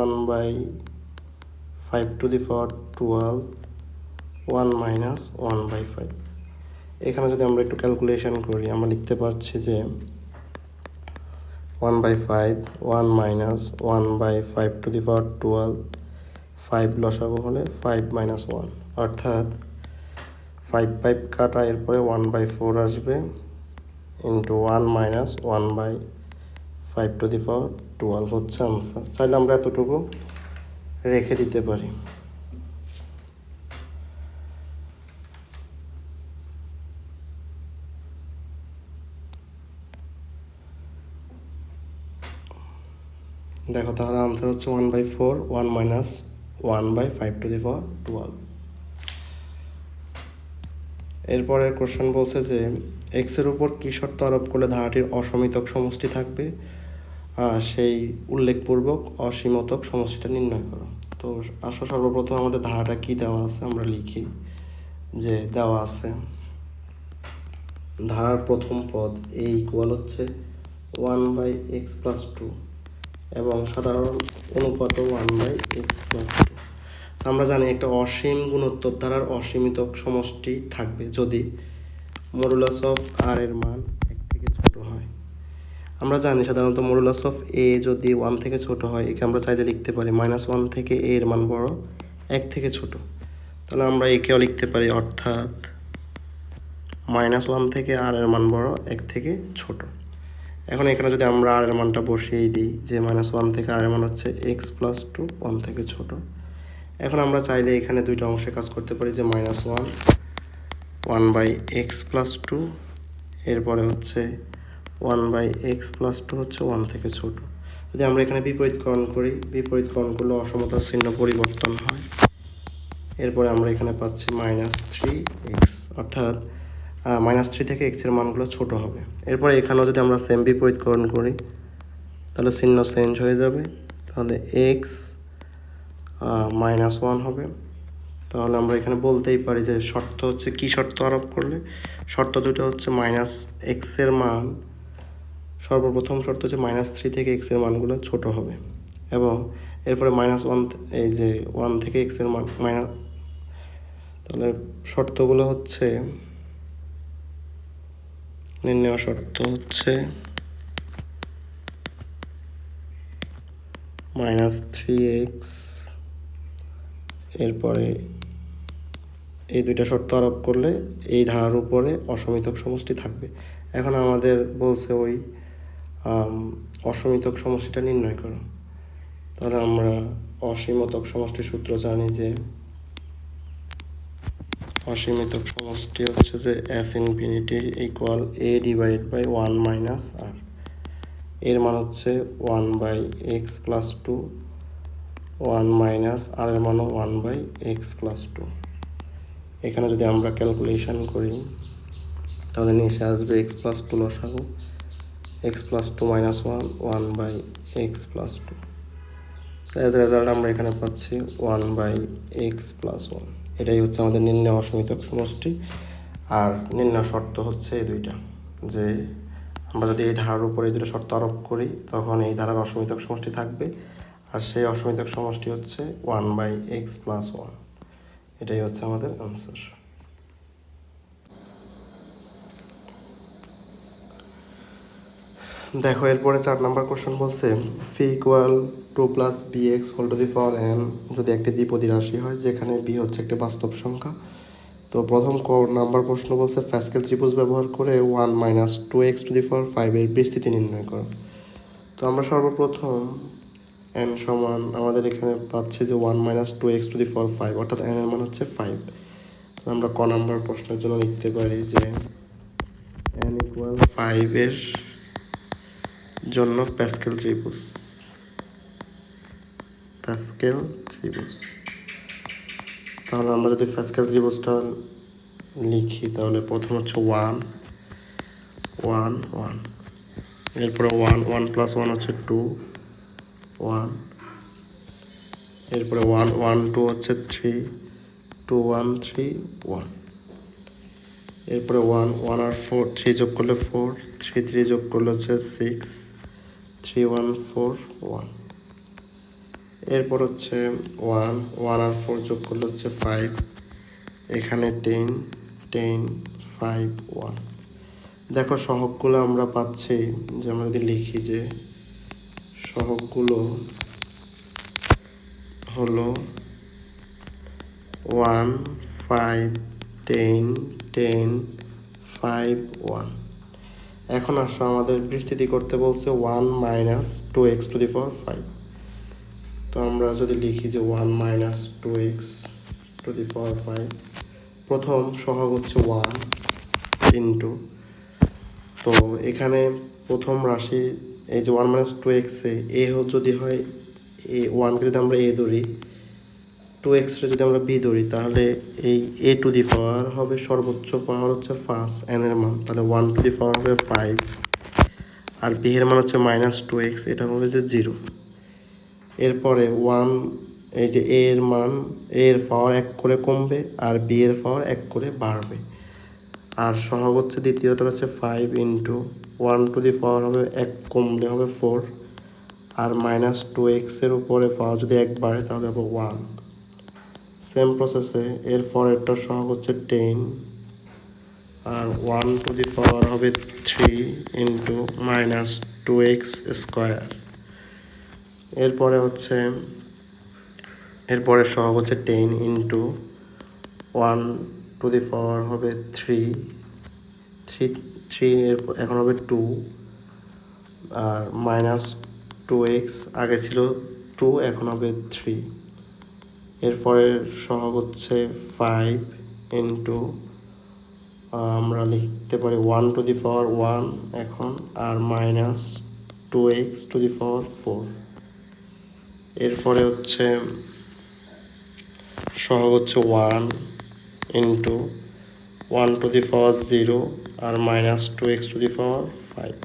1/5 two the power 12, 1 minus 1/5। এখানে যদি আমরা একটু ক্যালকুলেশন করি আমরা লিখতে পারছি যে 1/5, 1 মাইনাস 1/5 টু দি পাওয়ার 12, 5 লসাগু হলে 5 মাইনাস 1, অর্থাৎ 5 কাটা, এরপরে 1/4 আসবে ইন্টু 1 মাইনাস 1/5 টু দি পাওয়ার 12 হচ্ছে আনসার। চাইলে আমরা এতটুকু রেখে দিতে পারি। দেখো তাহলে আনসার হচ্ছে 1/4, 1 মাইনাস 1/5 টু দি পাওয়ার 12। এরপরের কোশ্চেন বলছে যে এক্সের উপর কী শর্ত আরোপ করলে ধারাটির অসমিতক সমষ্টি থাকবে, সেই উল্লেখপূর্বক অসীমতক সমষ্টিটা নির্ণয় করো। তো আসো সর্বপ্রথম আমাদের ধারাটা কি দেওয়া আছে আমরা লিখি যে দেওয়া আছে ধারার প্রথম পদ a ইকুয়াল হচ্ছে 1/x+2 এবং সাধারণ অনুপাত 1/x+2। আমরা জানি একটা অসীম গুণোত্তর ধারার অসীমিতক সমষ্টি থাকবে যদি মডুলাস অফ আর এর মান 1 থেকে ছোট হয়। আমরা জানি সাধারণত মডুলাস অফ এ যদি 1 থেকে ছোট হয় একে আমরা চাইলে লিখতে পারি -1 থেকে এ এর মান বড় 1 থেকে ছোট, তাহলে আমরা একেও লিখতে পারি, অর্থাৎ -1 থেকে আর এর মান বড় 1 থেকে ছোট। এখন এখানে যদি আমরা আর এর মানটা বসিয়ে দিই যে -1 থেকে আর এর মান হচ্ছে x+2, 1 থেকে ছোট। এখন আমরা চাইলে এখানে দুইটা অংশে কাজ করতে পারি যে -1, 1/x+2, এরপরে হচ্ছে 1/x+2 হচ্ছে 1 থেকে ছোট। যদি আমরা এখানে বিপরীতকরণ করি, বিপরীতকরণ করলে অসমতার চিহ্ন পরিবর্তন হয়। এরপরে আমরা এখানে পাচ্ছি -3x, অর্থাৎ -3 থেকে x এর মানগুলো ছোট হবে। এরপরে এখানেও যদি আমরা সেম বিপরীতকরণ করি তাহলে চিহ্ন চেঞ্জ হয়ে যাবে, তাহলে x -1 হবে। তাহলে আমরা এখানে বলতেই পারি যে শর্ত হচ্ছে, কি শর্ত আরোপ করলে? শর্ত দুটো হচ্ছে -x এর মান, সর্বপ্রথম শর্ত হচ্ছে -3 থেকে x এর মানগুলো ছোট হবে, এবং এরপরে -1, এই যে 1 থেকে x এর মান তাহলে শর্তগুলো হচ্ছে, নির্ণয় শর্ত হচ্ছে -3x, এরপরে এই দুইটা শর্ত আরোপ করলে এই ধারার উপরে অসমিতক সমষ্টি থাকবে। এখন আমাদের বলছে ওই অসমিতক সমষ্টিটা নির্ণয় করো। তাহলে আমরা অসীমতক সমষ্টির সূত্র জানি যে অসীমিতক সমষ্টি হচ্ছে যে S infinity equal a divided by 1 minus r। এর মান হচ্ছে 1/x+2, 1 মাইনাস আর এর মানও 1/x+2। এখানে যদি আমরা ক্যালকুলেশন করি তাহলে নিচে আসবে x+2 লসাগু x plus two minus one, one by x plus two. As result আমরা এখানে পাচ্ছি one by x plus one. এটাই হচ্ছে আমাদের নির্ণয় অসমিতক সমষ্টি। আর নির্ণয় শর্ত হচ্ছে এই দুইটা, যে আমরা যদি এই ধারার উপরে এই দুটো শর্ত আরোপ করি তখন এই ধারার অসমিতক সমষ্টি থাকবে, আর সেই অসমিতক সমষ্টি হচ্ছে one by x plus one. এটাই হচ্ছে আমাদের আনসার। দেখো এরপরে 4 নম্বর কোশ্চেন বলছে phi equal to plus B x whole to the power n যদি একটি দ্বিপদী রাশি হয় যেখানে বি হচ্ছে একটি বাস্তব সংখ্যা। তো প্রথম নাম্বার প্রশ্ন বলছে প্যাসকেল ত্রিভুজ ব্যবহার করে one minus two x to the power ফাইভের বিস্তৃতি নির্ণয় করো। তো আমরা সর্বপ্রথম এন সমান আমাদের এখানে পাচ্ছি যে one minus two x to the power five, অর্থাৎ এন এর মান হচ্ছে ফাইভ। তো আমরা ক নাম্বার প্রশ্নের জন্য লিখতে পারি যে এন ইকুয়াল ফাইভের জন্য প্যাসকেল ত্রিভুজ, প্যাসকেল ত্রিভুজ। তাহলে আমরা যদি প্যাসকেল ত্রিভুজটা লিখি তাহলে প্রথম হচ্ছে ওয়ান ওয়ান ওয়ান, এরপরে ওয়ান ওয়ান প্লাস ওয়ান হচ্ছে টু ওয়ান, এরপরে ওয়ান ওয়ান টু হচ্ছে three two one three one, এরপরে ওয়ান ওয়ান আর ফোর থ্রি যোগ করলে ফোর, থ্রি থ্রি যোগ করলে হচ্ছে six, three one four one, এরপর হচ্ছে ওয়ান ওয়ান আর ফোর যোগ করলে হচ্ছে ফাইভ, এখানে টেন টেন ফাইভ ওয়ান। দেখো সহগগুলো আমরা পাচ্ছি যে আমরা যদি লিখি যে সহগগুলো হলো one five ten ten five one. এখন আসো আমাদের বিস্তৃতি করতে বলছে one minus two x to the power five. তো আমরা যদি লিখি যে one minus two x to the power five, প্রথম সহগ হচ্ছে ওয়ান ইন্টু, তো এখানে প্রথম রাশি এই যে ওয়ান মাইনাস টু এক্সে এ যদি হয় এ, ওয়ানকে যদি আমরা এ ধরি, টু এক্সটা যদি আমরা বি ধরি, তাহলে এই এ টু দি পাওয়ার হবে সর্বোচ্চ পাওয়ার হচ্ছে ফার্স্ট এন এর মান, তাহলে ওয়ান টু দি পাওয়ার হবে ফাইভ, আর বি এর মান হচ্ছে মাইনাস টু এক্স, এটা হবে যে জিরো। এরপরে ওয়ান এই যে এ এর মান এ এর পাওয়ার এক করে কমবে আর বি এর পাওয়ার এক করে বাড়বে, আর সহগ হচ্ছে দ্বিতীয়টা হচ্ছে five into one to the power হবে এক কমলে হবে ফোর, আর মাইনাস টু এক্সের উপরে পাওয়ার যদি এক বাড়ে তাহলে হবে ওয়ান। সেম প্রসেসে এর পরেরটা সহগ হচ্ছে টেন, আর ওয়ান টু দি পাওয়ার হবে three into minus two x square. এরপরে সহগ হচ্ছে ten into one to the power হবে থ্রি থ্রি থ্রি এখন হবে টু, আর মাইনাস টু এক্স আগে ছিল টু এখন হবে থ্রি। এরপরে সহগ হচ্ছে ফাইভ ইন্টু আমরা লিখতে পারি one to the power one এখন, আর minus two x to the power four. এরপরে হচ্ছে সহগ হচ্ছে one into one to the power zero আর minus two x to the power five.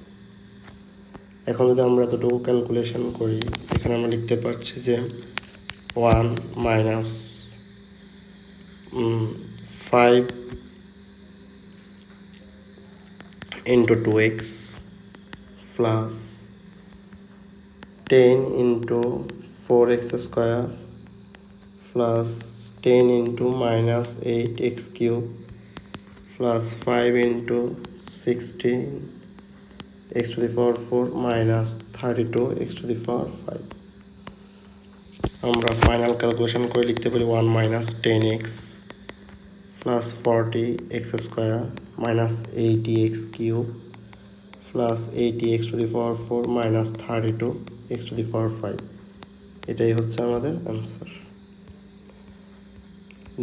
এখন যদি আমরা এতটুকু ক্যালকুলেশন করি, এখানে আমরা লিখতে পারছি যে one minus five into two x plus ten into four x square plus ten into minus eight x cube plus five into sixteen x to the power four minus 32 x to the power five. আমরা ফাইনাল ক্যালকুলেশন করে লিখতে পারি one minus ten x plus 40 x square minus 80 x cube plus 80 x to the power four minus 32 x to the power five. এটাই হচ্ছে আমাদের অ্যান্সার।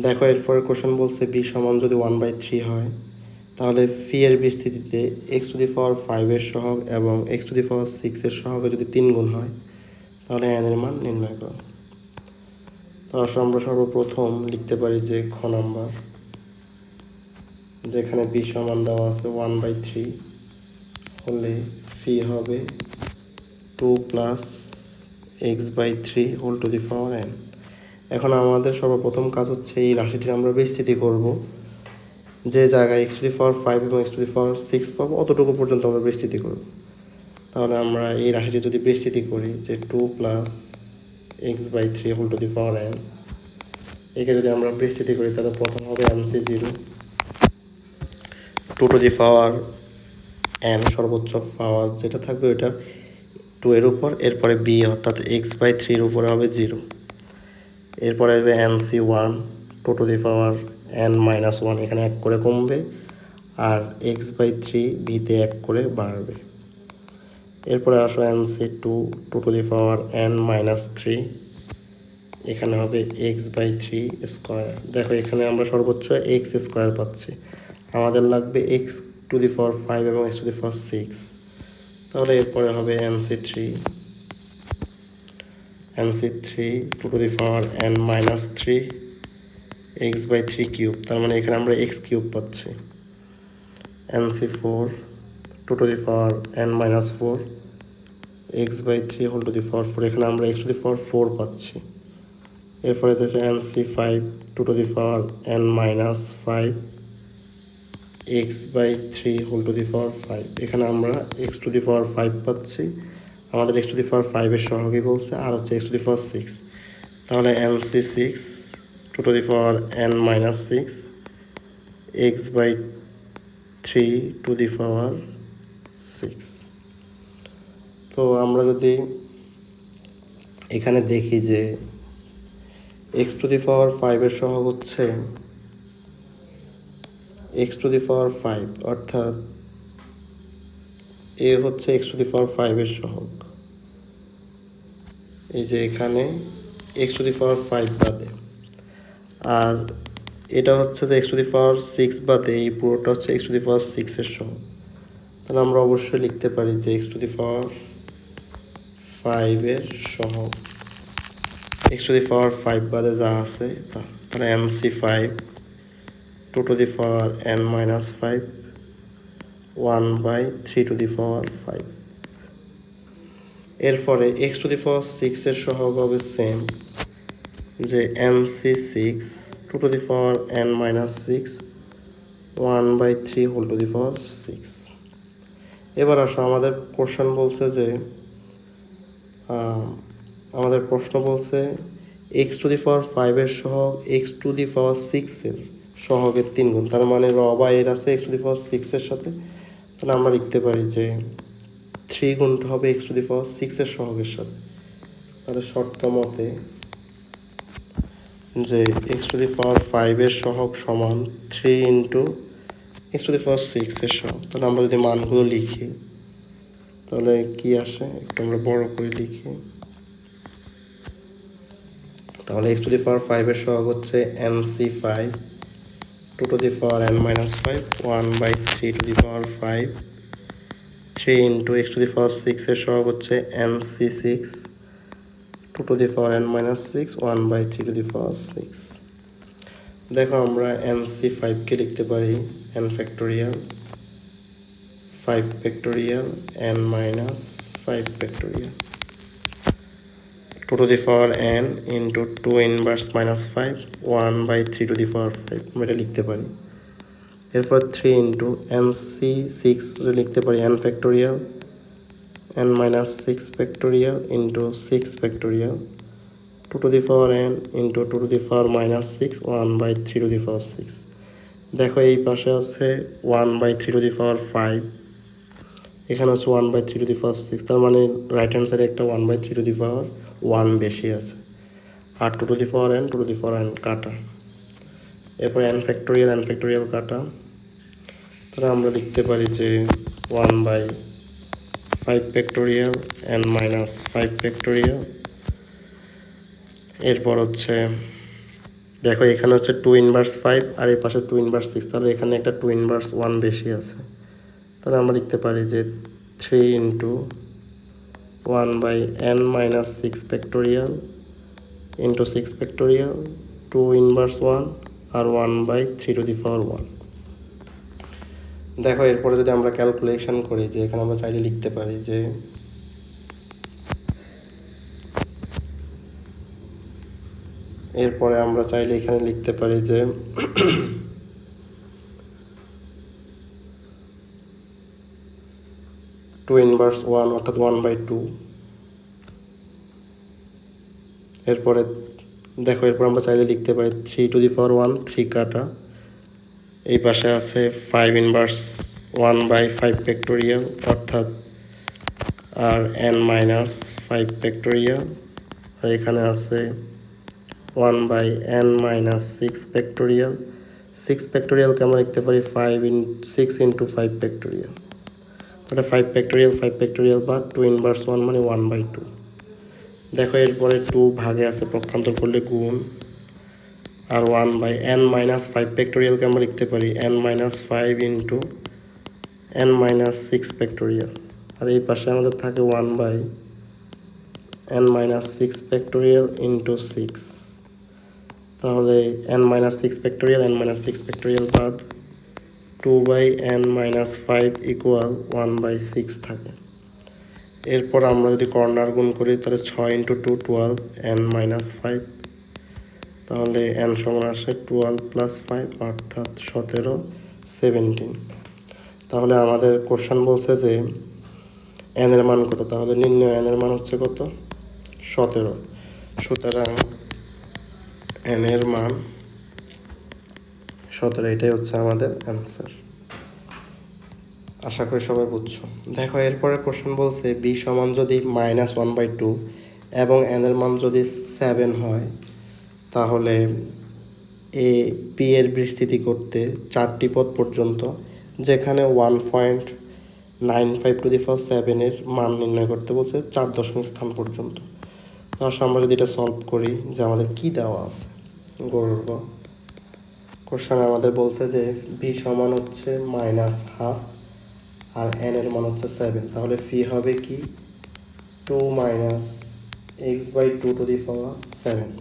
দেখো এরপরের কোশ্চেন বলছে বি সমান যদি ওয়ান বাই থ্রি হয় তাহলে ফি এর বিস্তৃতিতে এক্স টু দি পাওয়ার ফাইভের সহগ এবং এক্স টু দি পাওয়ার সিক্সের সহগে যদি 3 গুণ হয় তাহলে এন এর মান নির্ণয় করো। তো আমরা সর্বপ্রথম লিখতে পারি যে খ নাম্বার, যেখানে বি সমান দেওয়া আছে ওয়ান বাই থ্রি হলে ফি হবে 2 plus x/3 whole to the power n। এখন আমাদের সর্বপ্রথম কাজ হচ্ছে এই রাশিটির আমরা বিস্তৃতি করব। যে জায়গায় x⁵ এবং x⁵ পাবো অতটুকু পর্যন্ত আমরা বিস্তৃতি করব। তাহলে আমরা এই রাশিটি যদি বিস্তৃতি করি যে 2 plus x/3 whole to the power n, একে যদি আমরা বিস্তৃতি করি তাহলে প্রথম হবে nc0 2 to the power n, সর্বোচ্চ পাওয়ার যেটা থাকবে ওইটা 2 এর উপর, এরপরে b অর্থাৎ x/3 এর উপরে হবে 0, এরপরে আসবে nc1 2 to the power n-1, এখানে 1 করে কমবে আর x/3 বিতে 1 করে বাড়বে। এরপরে আসো nc2 2 to the power n-3, এখানে হবে x/3 স্কোয়ার। দেখো এখানে আমরা সর্বোচ্চ x স্কোয়ার পাচ্ছি, আমাদের লাগবে x টু দি পাওয়ার 5 এবং x টু দি পাওয়ার 6। তাহলে এরপরে হবে nc3 2 to the power n-3 x/3 cube, তার মানে এখানে আমরা x কিউব পাচ্ছি। nc4 2 to the power n-4 x/3 whole to the power 4, এখানে আমরা x টু দি পাওয়ার 4 পাচ্ছি। এরপরে আছে nc5 2 to the power n-5 x/3 whole to the power 5, এখানে আমরা x টু দি পাওয়ার 5 পাচ্ছি। আমাদের x টু দি পাওয়ার 5 এর সহগই বলছে, আর হচ্ছে x টু দি পাওয়ার 6। তাহলে nc6 2 to the power n-6 x/3 two the power 6। তো আমরা যদি এখানে দেখি যে x টু দি পাওয়ার 5 এর সহগ হচ্ছে x টু দি পাওয়ার 5, অর্থাৎ এ হচ্ছে x টু দি পাওয়ার 5 এর সহগ। এই যে এখানে x টু দি পাওয়ার 5 বাদে, আর এটা হচ্ছে যে x টু দি পাওয়ার 6 বাদে, এই পুরোটা হচ্ছে x টু দি পাওয়ার 6 এর সহগ। তাহলে আমরা অবশ্যই লিখতে পারি যে x টু দি পাওয়ার 5 এর সহগ x টু দি পাওয়ার 5 বাদে যা আছে তা। তাহলে nc5 2 to the power n-5 1/3 to the power 5। এরপরে x টু দি পাওয়ার 6 এর সহগ হবে সেম, যে nc6 2 to the power n-6 1/3 whole to the power 6। এবার আসো আমাদের কোশ্চেন বলছে যে আমাদের প্রশ্ন বলছে x টু দি পাওয়ার 5 এর সহগ x টু দি পাওয়ার 6 এর সহগের 3 গুণ, তার মানে র বা এর আছে x টু দি পাওয়ার 6 এর সাথে। তাহলে আমরা লিখতে পারি যে 3 গুণটা হবে x টু দি পাওয়ার 6 এর সহগের সাথে। তাহলে শর্ত মতে যে x টু দি পাওয়ার 5 এর সহগ সমান 3 into x to the power 6 এর সহগ। তাহলে আমরা যদি মানগুলো লিখি তাহলে কি আসে, একটু আমরা বড় করে লিখি। তাহলে x টু দি পাওয়ার 5 এর সহগ হচ্ছে nc5 2 to the power n-5 1/3 to the power 5, 3 into x to the power 6 এর সহগ হচ্ছে nc6 2 to the power n-6 1/3 to the power 6। দেখো আমরা nc5 কে লিখতে পারি n factorial 5 factorial n-5 factorial 2 to the power n into 2 inverse minus 5 1/3 to the power 5 আমরা এটা লিখতে পারি। এরপর 3 ইন্টু nc6 লিখতে পারি n factorial n-6 factorial into 6 factorial 2 to the power n into 2 to the power -6 1/3 to the power 6। দেখো এই পাশে আছে 1/3 to the power 5, এখানে হচ্ছে 1/3 to the power 6, তার মানে রাইট হ্যান্ড সাইডে একটা 1/3 to the power 1 বেশি আছে। আর 2 to the power n 2 to the power n কাটা, এরপর n ফ্যাক্টোরিয়াল কাটা। তাহলে আমরা লিখতে পারি যে 1/5 ফ্যাক্টোরিয়াল n-5 ফ্যাক্টোরিয়াল। এরপর হচ্ছে দেখো এখানে হচ্ছে 2 ইনভার্স 5 আর এই পাশে 2 ইনভার্স 6, তাহলে এখানে একটা 2 ইনভার্স 1 বেশি আছে। তাহলে আমরা লিখতে পারি যে 3 into 1/n-6 factorial into 6 factorial 2 inverse 1 আর 1/3 to the power 1। দেখো এরপরে যদি আমরা ক্যালকুলেশন করি, যে এখানে আমরা চাইলে লিখতে পারি যে এরপরে আমরা চাইলে এখানে লিখতে পারি যে টু ইনভার্স ওয়ান অর্থাৎ 1/2। এরপরে দেখো এরপর আমরা চাইলে লিখতে পারি 3^1 3 কাটা, এই পাশে আছে 5 ইনভার্স 1/5 ফ্যাক্টোরিয়াল অর্থাৎ আর n-5 ফ্যাক্টোরিয়াল, আর এখানে আছে 1/n-6 ফ্যাক্টোরিয়াল। 6 ফ্যাক্টোরিয়ালকে আমরা লিখতে পারি 6 × 5 ফ্যাক্টোরিয়াল, তাহলে 5 ফ্যাক্টোরিয়াল বা 2 ইনভার্স 1 মানে 1/2। দেখো এরপরে 2 ভাগে আছে, পক্ষান্তর করলে গুণ, আর 1/n-5 ফ্যাক্টোরিয়ালকে আমরা লিখতে পারি n-5 × n-6 ফ্যাক্টোরিয়াল, আর এই পাশে আমাদের থাকে 1/n-6 ফ্যাক্টোরিয়াল × 6, তাহলে n-6 ফ্যাক্টোরিয়াল n-6 ফ্যাক্টোরিয়াল বাদ 2/n-5 = 1/6 থাকে। এরপর আমরা যদি কর্নার গুণ করি তাহলে 6 × 2 12 n-5, তাহলে n সমান আসে 12 + 5 অর্থাৎ 17 17। তাহলে আমাদের কোশ্চেন বলছে যে n এর মান কত, তাহলে নির্ণয় n এর মান হচ্ছে কত 17। সুতরাং n এর মান 17, এটাই হচ্ছে আমাদের অ্যান্সার। আশা করি সবাই বুঝছো। দেখো এরপরে কোশ্চেন বলছে b সমান যদি -1/2 এবং n এর মান যদি 7 হয়, তাহলে p এর বিস্তৃতি করতে 4টি পদ পর্যন্ত, যেখানে 1.95 এর মান নির্ণয় করতে বলছে 4 দশমিক স্থান পর্যন্ত। তো আসলে আমরা যদি এটা সলভ করি যে আমাদের কি দেওয়া আছে, গর্ব কোশ্চেনে আমাদের বলছে যে b সমান হচ্ছে -12 আর n এর মান হচ্ছে 7, তাহলে ফি হবে কি 2 - x/2⁷।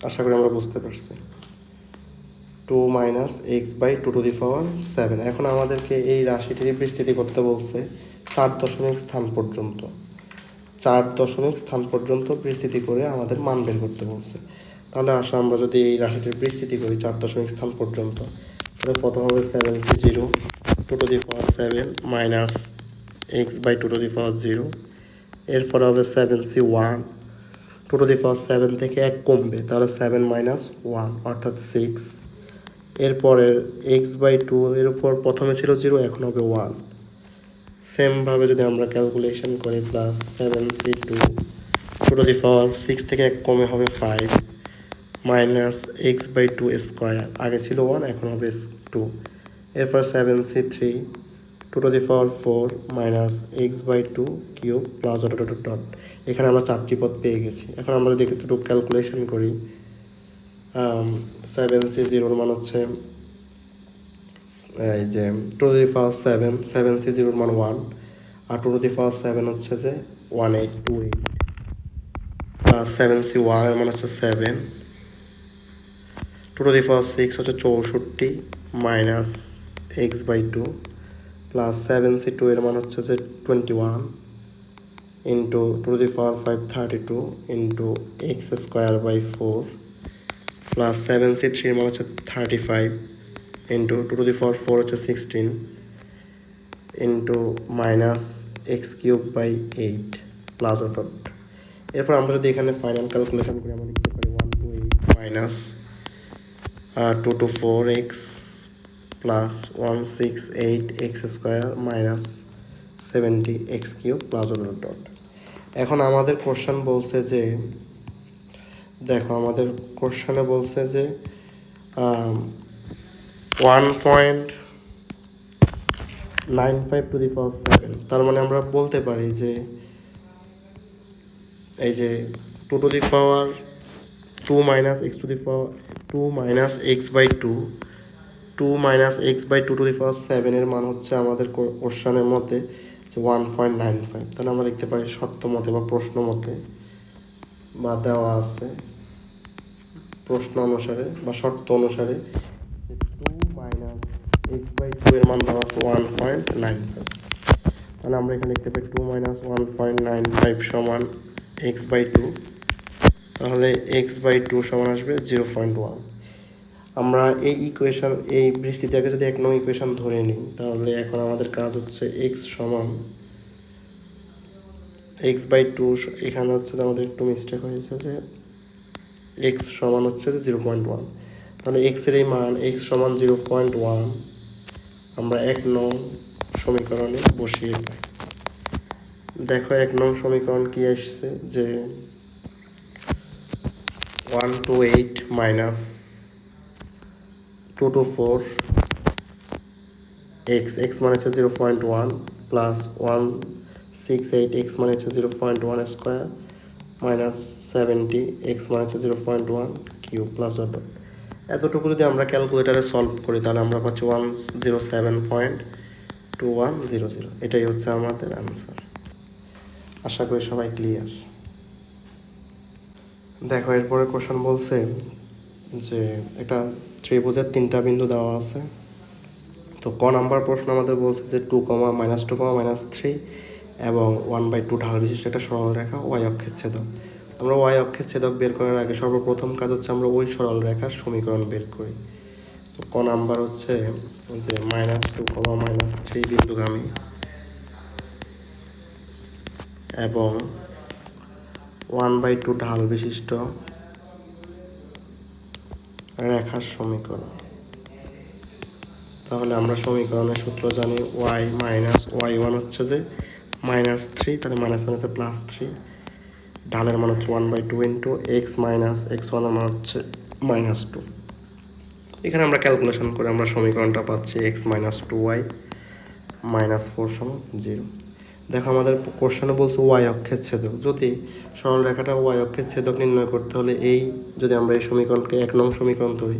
আশা করি আমরা বুঝতে পারছি। 2 - x/2⁷। এখন আমাদেরকে এই রাশিটির বিস্তৃতি করতে বলছে 4 দশমিক স্থান পর্যন্ত, 4 দশমিক স্থান পর্যন্ত বিস্তৃতি করে আমাদের মান বের করতে বলছে। তাহলে আসলে আমরা যদি এই রাশিটির বিস্তৃতি করি 4 দশমিক স্থান পর্যন্ত, তাহলে প্রথম হবে 7c0 2⁷ মাইনাস x/2⁴। এরপর হবে 7c1 2⁷ থেকে 1 কমবে, তাহলে 7 - 1 অর্থাৎ 6। এরপরের x/2 এর উপর প্রথমে ছিল 0, এখন হবে 1। সেমভাবে যদি আমরা ক্যালকুলেশন করি প্লাস 7c2 2⁴ থেকে 1 কমে হবে 5 মাইনাস x/2², আগে ছিল 1 এখন হবে 2। এরপর 7c3 2⁴ minus x/2³ plus dot. এখানে আমরা 4টি পদ পেয়ে গেছি। এখন আমরা যদি একটু ক্যালকুলেশন করি, 7c0 মান হচ্ছে এই যে 2⁵7, 7c0 মান 1 আর 2⁵7 হচ্ছে যে 1828 প্লাস 7c1 এর মান হচ্ছে 7, 2⁵6 হচ্ছে 64 মাইনাস x/2 প্লাস 7c2 এর মান হচ্ছে যে 21 into 2⁵5 32 into x²/4 plus 7c3 এর মান হচ্ছে 35 ইন্টু 2⁴ হচ্ছে 16 into minus x³/8 plus dot. এরপর আমরা যদি এখানে ফাইনাল ক্যালকুলেশন করি, আমরা লিখতে পারি 128 minus 224x plus 168x² minus 70x³ plus dot. এখন আমাদের কোশ্চেন বলছে যে, দেখো আমাদের কোশ্চেনে বলছে যে 1.95⁵, তার মানে আমরা বলতে পারি যে এই যে 2 মাইনাস x/2 এর মান হচ্ছে আমাদের কোশ্চেনের মতে যে 1.95। তাহলে আমরা লিখতে পারি শর্ত মতে বা প্রশ্ন মতে বা দেওয়া আছে প্রশ্ন অনুসারে বা শর্ত অনুসারে 2 - মান দেওয়া আছে 1.95। তাহলে আমরা এখানে লিখতে পারি 2 মাইনাস 1.95 সমান x/2। তাহলে x/2 সমান আসবে 0.1। আমরা এই বৃষ্টিটাকে যদি 1 নং ইকুয়েশন ধরে নিই, তাহলে এখন আমাদের কাজ হচ্ছে x সমান x/2। এখানে হচ্ছে যে আমাদের একটু মিস্টেক হয়েছে, যে x সমান হচ্ছে যে 0.1। তাহলে x এর এই মান x সমান 0.1 আমরা 1 নং সমীকরণে বসিয়ে পাই। দেখো 1 নং সমীকরণ কি আসছে, যে 128 মাইনাস 224 x মানে হচ্ছে 0.1 প্লাস 168 x মানে হচ্ছে 0.1 স্কোয়ার মাইনাস 70 x মানে হচ্ছে 0.1 কিউব প্লাস ডট ডট। এতটুকু যদি আমরা ক্যালকুলেটারে সলভ করি, তাহলে আমরা পাচ্ছি 107.2100। এটাই হচ্ছে আমাদের অ্যান্সার। আশা করি সবাই ক্লিয়ার। দেখো এরপরে কোশ্চেন বলছে যে এটা ত্রিভুজের 3টা বিন্দু দেওয়া আছে। তো ক নাম্বার প্রশ্ন আমাদের বলছে যে 2, -2, -3 এবং 1/2 ঢাল বিশিষ্ট একটা সরলরেখা ওয়াই অক্ষের ছেদক। আমরা ওয়াই অক্ষের ছেদক বের করার আগে সর্বপ্রথম কাজ হচ্ছে আমরা ওই সরলরেখার সমীকরণ বের করি। তো ক নাম্বার হচ্ছে যে -2, -3 বিন্দুগামী এবং 1/2 ঢাল বিশিষ্ট রেখার সমীকরণ। তাহলে আমরা সমীকরণের সূত্র জানি, y মাইনাস y1 হচ্ছে যে -3, তাহলে -1 হচ্ছে +3, ঢালের মান হচ্ছে 1/2 ইন্টু x মাইনাস x1 এর মান হচ্ছে -2। এখানে আমরা ক্যালকুলেশন করে আমরা সমীকরণটা পাচ্ছি x মাইনাস 2y মাইনাস 4 সমান 0। দেখো আমাদের কোশ্চেনে বলছে ওয়াই অক্ষের ছেদক। যদি সরল রেখাটা ওয়াই অক্ষের ছেদক নির্ণয় করতে হলে যদি আমরা এই সমীকরণকে 1 নং সমীকরণ ধরি,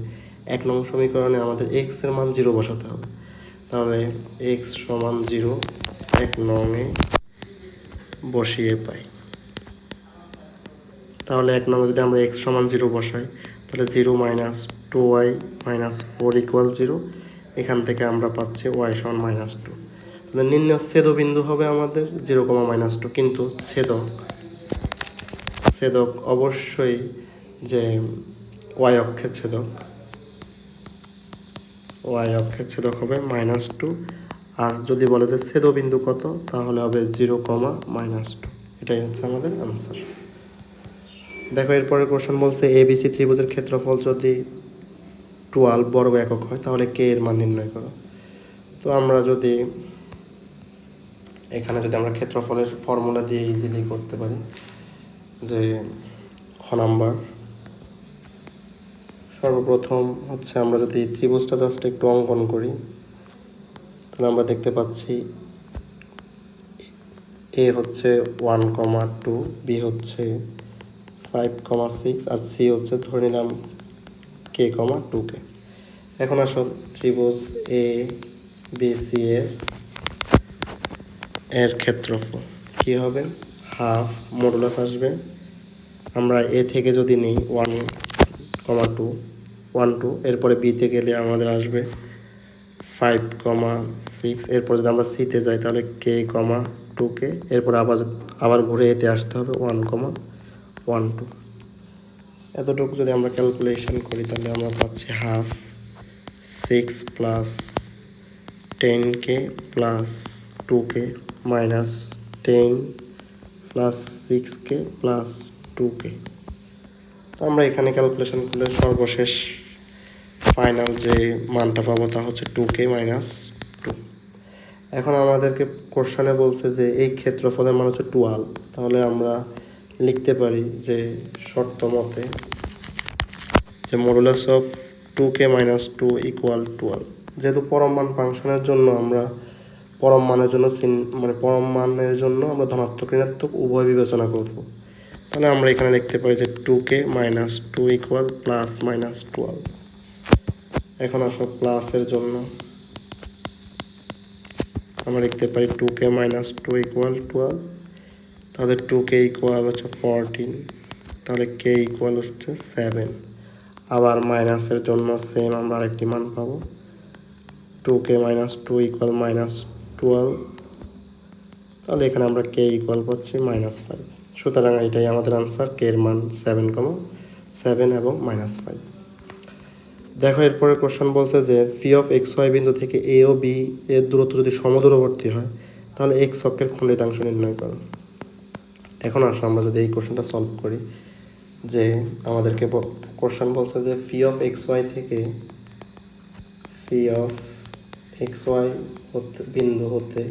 1 নং সমীকরণে আমাদের x এর মান 0 বসাতে হবে। তাহলে x সমান 0 1 নংয়ে বসিয়ে পাই। তাহলে 1 নং যদি আমরা x সমান 0 বসাই, তাহলে 0 মাইনাস 2y মাইনাস 4 ইকুয়াল 0। এখান থেকে আমরা পাচ্ছি y সমান -2। তাহলে নির্ণয় ছেদবিন্দু হবে আমাদের 0, -2, কিন্তু ছেদক অবশ্যই যে y অক্ষের ছেদক হবে -2। আর যদি বলে যে ছেদবিন্দু কত, তাহলে হবে 0, -2। এটাই হচ্ছে আমাদের আনসার। দেখো এরপরে কোশ্চেন বলছে ABC ত্রিভুজের ক্ষেত্রফল যদি 12 বর্গ একক হয়, তাহলে কে এর মান নির্ণয় করো। তো আমরা এখানে আমরা ক্ষেত্রফলের ফর্মুলা দিয়ে ইজিলি করতে পারি, যে খ নাম্বার সর্বপ্রথম হচ্ছে আমরা যদি ত্রিভুজটা জাস্ট একটু অঙ্কন করি, তাহলে আমরা দেখতে পাচ্ছি এ হচ্ছে 1,2, বি হচ্ছে 5,6 আর সি হচ্ছে ধরে নিলাম k,2k। এখন আসল ত্রিভুজ এ বি সি এর ক্ষেত্রফল কী হবে, হাফ মডুলাস আসবে। আমরা এ থেকে যদি নিই 1,2, এরপরে বিতে গেলে আমাদের আসবে 5,6, এরপর যদি আমরা সিতে যাই তাহলে k,2k, এরপর আবার ঘুরে এতে আসতে হবে 1,12। এতটুকু যদি আমরা ক্যালকুলেশন করি, তাহলে আমরা পাচ্ছি half 6 plus 10k plus 2k minus 10 plus 6k plus 2k। তো আমরা এখানে ক্যালকুলেশন করলে সর্বশেষ ফাইনাল যে মানটা পাবো তা হচ্ছে 2k মাইনাস 2। এখন আমাদেরকে কোশ্চেনে বলছে যে এই ক্ষেত্রফলের মান হচ্ছে 12। তাহলে আমরা লিখতে পারি যে শর্ত মতে যে modulus of 2k minus 2 equal 12। যেহেতু পরম মান ফাংশনের জন্য আমরা পরম মানের জন্য আমরা ধনাত্মক ঋণাত্মক উভয় বিবেচনা করব। তাহলে আমরা এখানে লিখতে পারি যে 2k minus 2 equal plus minus 12। এখন আসো প্লাসের জন্য আমরা লিখতে পারি 2k মাইনাস 2 ইকুয়াল 12। তাহলে 2k ইকুয়াল হচ্ছে 14, তাহলে k ইকুয়াল হচ্ছে 7। আবার মাইনাসের জন্য সেম আমরা আরেকটি মান পাবো, 2k মাইনাস 2 ইকুয়াল -12, তাহলে এখানে আমরা k ইকুয়াল পাচ্ছি -5। সুতরাং এটাই আমাদের আনসার, k এর মান 7, এবং -5। দেখো এরপরে কোশ্চেন বলছে যে ফি অফ এক্স ওয়াই বিন্দু থেকে এ ও বি এর দূরত্ব যদি সমদূরবর্তী হয় তাহলে এক্স অক্ষের খণ্ডিতাংশ নির্ণয় করো। এখন আসো আমরা যদি এই কোশ্চেনটা সলভ করি, যে আমাদেরকে কোশ্চেন বলছে যে ফি অফ এক্স ওয়াই থেকে ফি অফ এক্স ওয়াই বিন্দু হতে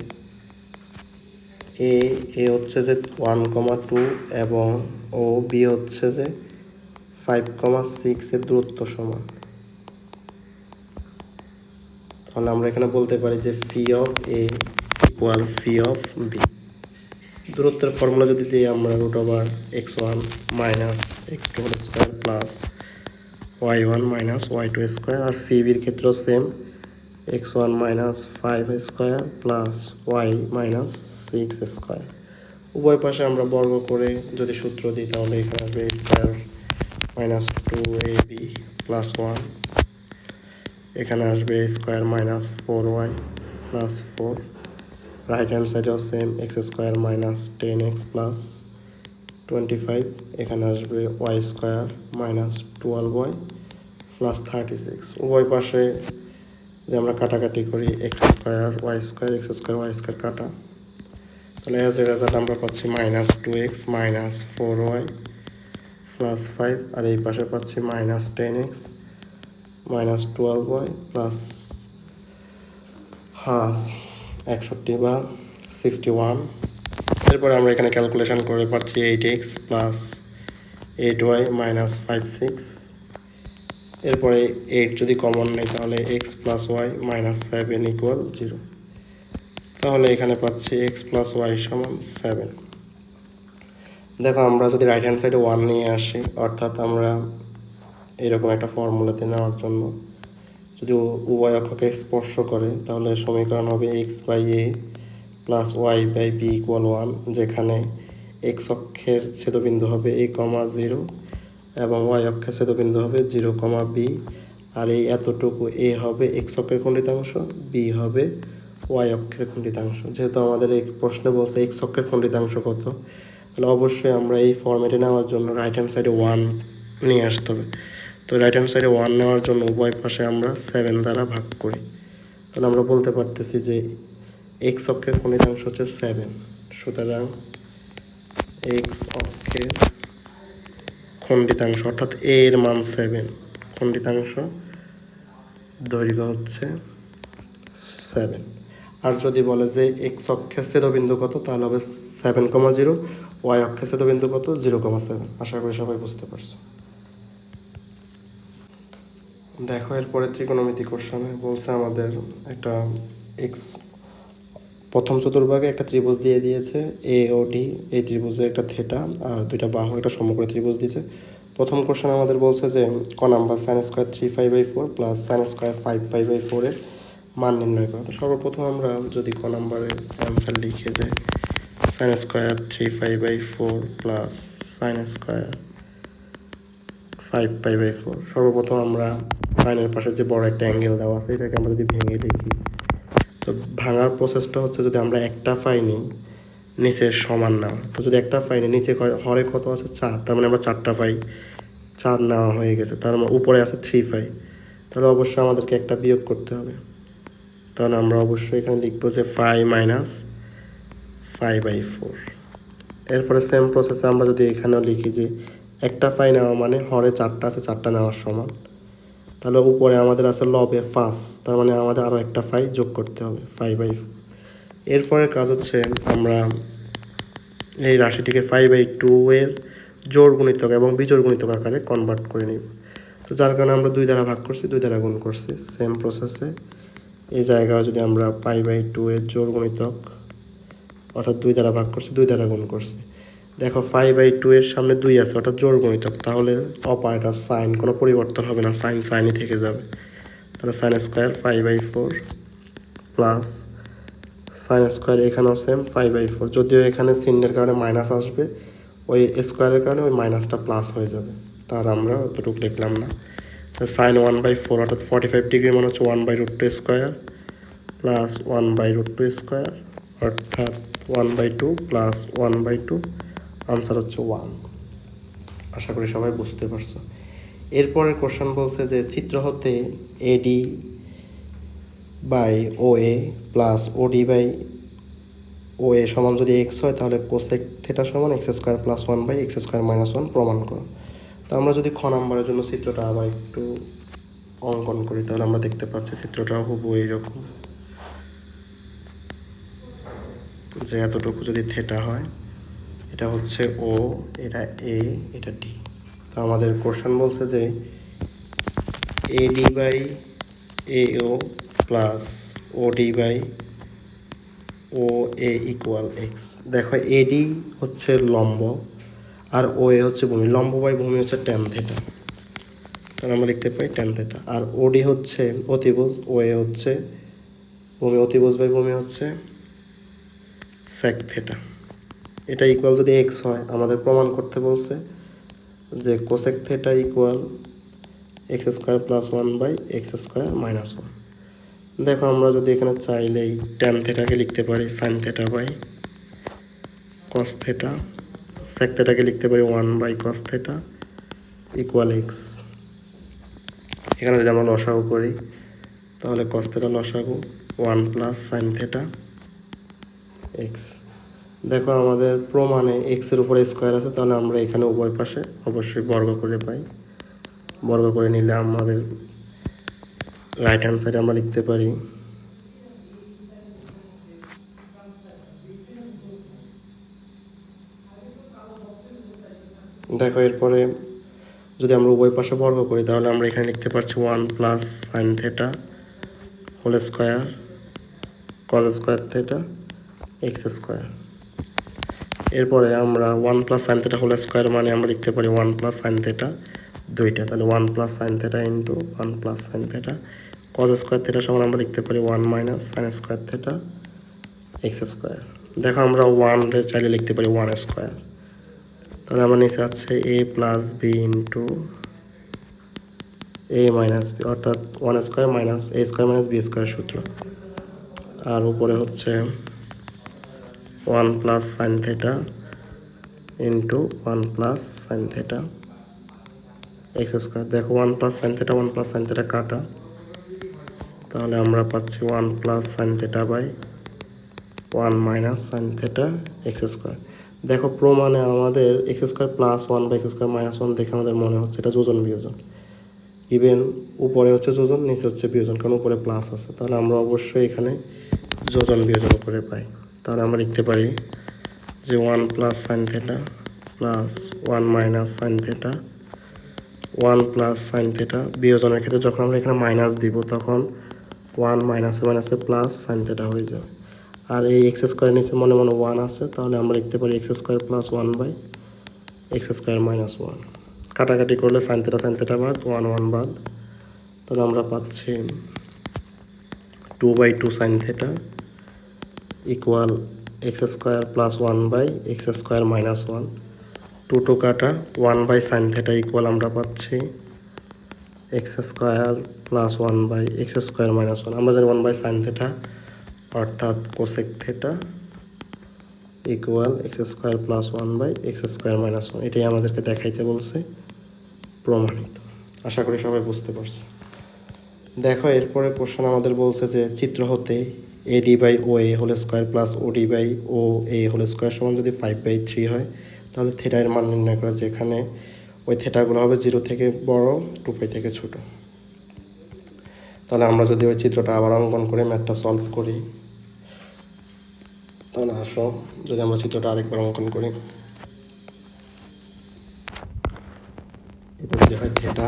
এ হচ্ছে যে 1,2 এবং ও বি হচ্ছে যে 5,6 এর দূরত্ব সমান। তাহলে আমরা এখানে বলতে পারি যে phi of A equal phi of B. দূরত্বের ফর্মুলা যদি দিই আমরা √x1 minus x2 whole square plus y1 minus y2 square, আর ফি বির ক্ষেত্রেও same, x1 minus 5 square plus y minus 6 square. উভয় পাশে আমরা বর্গ করে যদি সূত্র দিই তাহলে এখানে আসবে স্কোয়ার মাইনাস 2ab প্লাস 1, এখানে আসবে square minus 4y plus 4, right hand সাইডেও same, x square minus 10x plus 25, এখানে আসবে Y square minus 12y plus 36। উভয় পাশে যদি আমরা কাটাকাটি করি এক্স স্কোয়ার ওয়াই স্কোয়ার কাটা, তাহলে অ্যাজ এ রেজাল্ট আমরা পাচ্ছি -2x মাইনাস 4y প্লাস 5, আর এই পাশে পাচ্ছি -10x মাইনাস 12y প্লাস 61 বা 61। এরপরে আমরা এখানে ক্যালকুলেশন করে পাচ্ছি 8x প্লাস 8y মাইনাস 56। এরপরে 8 যদি কমন নেই তাহলে x plus y minus 7 equal 0। তাহলে এখানে পাচ্ছি x প্লাস ওয়াই সমান 7। দেখো আমরা যদি রাইট হ্যান্ড সাইডে 1 নিয়ে আসি, অর্থাৎ আমরা এরকম একটা ফর্মুলাতে নেওয়ার জন্য যদি উভয় অক্ষকে স্পর্শ করে তাহলে সমীকরণ হবে x by a plus y by b equal 1, যেখানে এক্স অক্ষের ছেদবিন্দু হবে a,0 এবং ওয়াই অক্ষের ছেদবিন্দু হবে 0,b, আর এই এতটুকু এ হবে এক্স অক্ষের খণ্ডিতাংশ, বি হবে ওয়াই অক্ষের খণ্ডিতাংশ। যেহেতু আমাদের এই প্রশ্নে বলছে এক্স অক্ষের খণ্ডিতাংশ কত, তাহলে অবশ্যই আমরা এই ফর্মেটে নেওয়ার জন্য রাইট হ্যান্ড সাইডে 1 নিয়ে আসতে হবে। তো রাইট হ্যান্ড সাইডে 1 নেওয়ার জন্য উভয় পাশে আমরা 7 দ্বারা ভাগ করি, তাহলে আমরা বলতে পারতেছি যে এক্স অক্ষের খণ্ডিতাংশ হচ্ছে 7। সুতরাং এক্স অক্ষের খণ্ডিতাংশ অর্থাৎ এ এর মান 7, খণ্ডিতাংশ দৈর্ঘ্য হচ্ছে 7। আর যদি বলে যে এক্স অক্ষের ছেদবিন্দু কত তাহলে হবে 7,0, ওয়াই অক্ষের ছেদবিন্দু কত 0,7। আশা করি সবাই বুঝতে পারছো। দেখো এরপরে ত্রিকোণমিতি কোশ্চেনে বলছে আমাদের একটা এক্স প্রথম চতুর্ভাগে একটা ত্রিভুজ দিয়ে দিয়েছে এ ও ডি, এই ত্রিভুজে একটা থেটা আর দুইটা বাহু একটা সমকোণী ত্রিভুজ দিয়েছে। প্রথম কোশ্চেন আমাদের বলছে যে ক number sin square 3π/4 plus sin square 5π/4 এর মান নির্ণয় করো। তো সর্বপ্রথম আমরা যদি ক নাম্বারের অ্যান্সার লিখে যে sin square 3π/4 plus sin square 5π/4, সর্বপ্রথম আমরা সাইনের পাশে যে বড় একটা অ্যাঙ্গেল দেওয়া আছে এটাকে আমরা যদি ভেঙে লিখি, তো ভাঙার প্রসেসটা হচ্ছে যদি আমরা একটা পাইনি নিচে সমান নেওয়া, তো যদি একটা পাইনি নিচে হরে কত আছে 4, তার মানে আমরা 4টা পাই, 4 নেওয়া হয়ে গেছে, তার মানে উপরে আছে 3π, তাহলে অবশ্যই আমাদেরকে একটা বিয়োগ করতে হবে। তাহলে আমরা অবশ্যই এখানে লিখবো যে 5 মাইনাস 5/4। এরপরে সেম প্রসেসে আমরা যদি এখানেও লিখি যে একটা পাই নেওয়া মানে হরে 4টা আছে 4টা নেওয়ার সমান, তাহলে উপরে আমাদের আছে লবে 5, তার মানে আমাদের আরও একটা 5 যোগ করতে হবে 5/4। এরপরের কাজ হচ্ছে আমরা এই রাশিটিকে 5/2 এর জোড় গুণিতক এবং বিজোড় গুণিতক আকারে কনভার্ট করে নিব। তো যার কারণে আমরা 2 দ্বারা ভাগ করছি, 2 দ্বারা গুণ করছি। সেম প্রসেসে এই জায়গায় যদি আমরা 5/2 এর জোড় গুণিতক অর্থাৎ 2 দ্বারা ভাগ করছি, 2 দ্বারা গুণ করছি। দেখো 5/2 এর সামনে 2 আছে অর্থাৎ জোড় গুণিতক, তাহলে অপারেটর সাইন কোনো পরিবর্তন হবে না, সাইন সাইনই থেকে যাবে। তাহলে sine square 5/4 plus sine square এখানেও সেম 5/4, যদিও এখানে চিহ্নের কারণে মাইনাস আসবে, ওই স্কোয়ারের কারণে ওই মাইনাসটা প্লাস হয়ে যাবে, তার আমরা অতটুকু লিখলাম না। সাইন 1/4 অর্থাৎ 45 ডিগ্রি মানে হচ্ছে 1/√2 স্কোয়ার প্লাস 1/√2 স্কোয়ার, অর্থাৎ 1/2 প্লাস 1/2, আনসার হচ্ছে 1। আশা করি সবাই বুঝতে পারছো। এরপরের কোশ্চেন বলছে যে চিত্র হতে AD by O A plus OD by O A সমান যদি এক্স হয়, তাহলে কোসেক থিটা সমান x square plus 1/x square minus 1 প্রমাণ করো। তো আমরা যদি খ নাম্বারের জন্য চিত্রটা আবার একটু অঙ্কন করি, তাহলে আমরা দেখতে পাচ্ছি চিত্রটা হুবহু এইরকম, যে এতটুকু যদি থেটা হয়, এটা হচ্ছে ও, এটা এ, এটা ডি। তো আমাদের কোশ্চেন বলছে যে AD by AO plus OD by O A equal x. দেখো এডি হচ্ছে লম্ব আর ও এ হচ্ছে ভূমি, লম্ব বাই ভূমি হচ্ছে ট্যান থেটা, তাহলে আমরা লিখতে পাই ট্যান থেটা। আর ওডি হচ্ছে অতিভুজ, ও এ হচ্ছে ভূমি, অতিভুজ বাই ভূমি হচ্ছে সেক থেটা। এটা ইকুয়াল যদি এক্স হয়, আমাদের প্রমাণ করতে বলছে যে cosec theta equal x square plus 1/x square minus 1। দেখো আমরা যদি এখানে চাইলেই ট্যান থেটাকে লিখতে পারি sine theta by cos theta, sec থেটাকে লিখতে পারি 1/cos থেটা ইকুয়াল এক্স। এখানে যদি আমরা লসাগু করি, তাহলে কস থেটা লসাগু 1 প্লাস সাইন থেটা এক্স। দেখো আমাদের প্রমাণে এক্সের উপরে স্কোয়ার আছে, তাহলে আমরা এখানে উভয় পাশে অবশ্যই বর্গ করে পাই। বর্গ করে নিলে আমাদের রাইট হ্যান্ড সাইডে আমরা লিখতে পারি দেখো এরপরে যদি আমরা উভয় পাশে বর্গ করি, তাহলে আমরা এখানে লিখতে পারছি 1 plus sine theta whole square cos square theta x square. এরপরে আমরা 1 plus sine theta whole square মানে আমরা লিখতে পারি 1 প্লাস সাইন থেটা দুইটা, তাহলে 1 plus sine theta into 1 plus sine theta কস স্কোয়ার থেটা সমান আমরা লিখতে পারি 1 minus sine square theta x square. দেখো আমরা 1 চাইলে লিখতে পারি 1 স্কোয়ার, তাহলে আমার নিচে আছে a plus b into a minus b, অর্থাৎ 1 square minus a square minus b square সূত্র। আর উপরে হচ্ছে 1 plus sine theta into 1 plus sine theta x square. দেখো 1 plus sine theta 1 plus sine theta কাটা, তাহলে আমরা পাচ্ছি 1 plus sine theta by 1 minus sine theta x square. দেখো প্রমাণে আমাদের x square plus 1/x square minus 1 দেখে আমাদের মনে হচ্ছে এটা যোজন বিয়োজন। ইভেন উপরে হচ্ছে যোজন, নিচে হচ্ছে বিয়োজন, কারণ উপরে প্লাস আছে, তাহলে আমরা অবশ্যই এখানে যোজন বিয়োজন করে পাই। তাহলে আমরা লিখতে পারি যে 1 plus sine theta plus 1 minus sine theta 1 plus sine theta. বিয়োজনের ক্ষেত্রে যখন আমরা এখানে মাইনাস দিব, তখন 1 মাইনাসে মাইনাসে প্লাস সাইন থেটা হয়ে যাবে। আর এই এক্স স্কোয়ারের নিচে মনে মনে 1 আছে, তাহলে আমরা লিখতে পারি x square plus 1/x square minus 1। কাটাকাটি করলে সাইন থেটা বাদ 1 বাদ, তাহলে আমরা পাচ্ছি 2/2 sine theta equal x square plus 1/x square minus 1। 2 কাটা 1/সাইন থেটা ইকুয়াল আমরা পাচ্ছি x square plus 1/x square minus 1। আমরা জানি 1/সাইন থেটা অর্থাৎ cosec theta equal x square plus 1/x square minus 1। এটাই আমাদেরকে দেখাইতে বলছে, প্রমাণিত। আশা করি সবাই বুঝতে পারছে। দেখো এরপরে কোশ্চেন আমাদের বলছে যে চিত্র হতে AD by O A whole square plus OD by O A whole square সমান যদি 5/3 হয়, তাহলে থেটার মান নির্ণয় করা, যেখানে ওই থেটাগুলো হবে 0 থেকে বড় 2π থেকে ছোট। তাহলে আমরা যদি ওই চিত্রটা আবার অঙ্কন করে ম্যাথটা সলভ করি, তাহলে আসো যদি আমরা চিত্রটা আরেকবার অঙ্কন করি। এটা যদি হয় থেটা,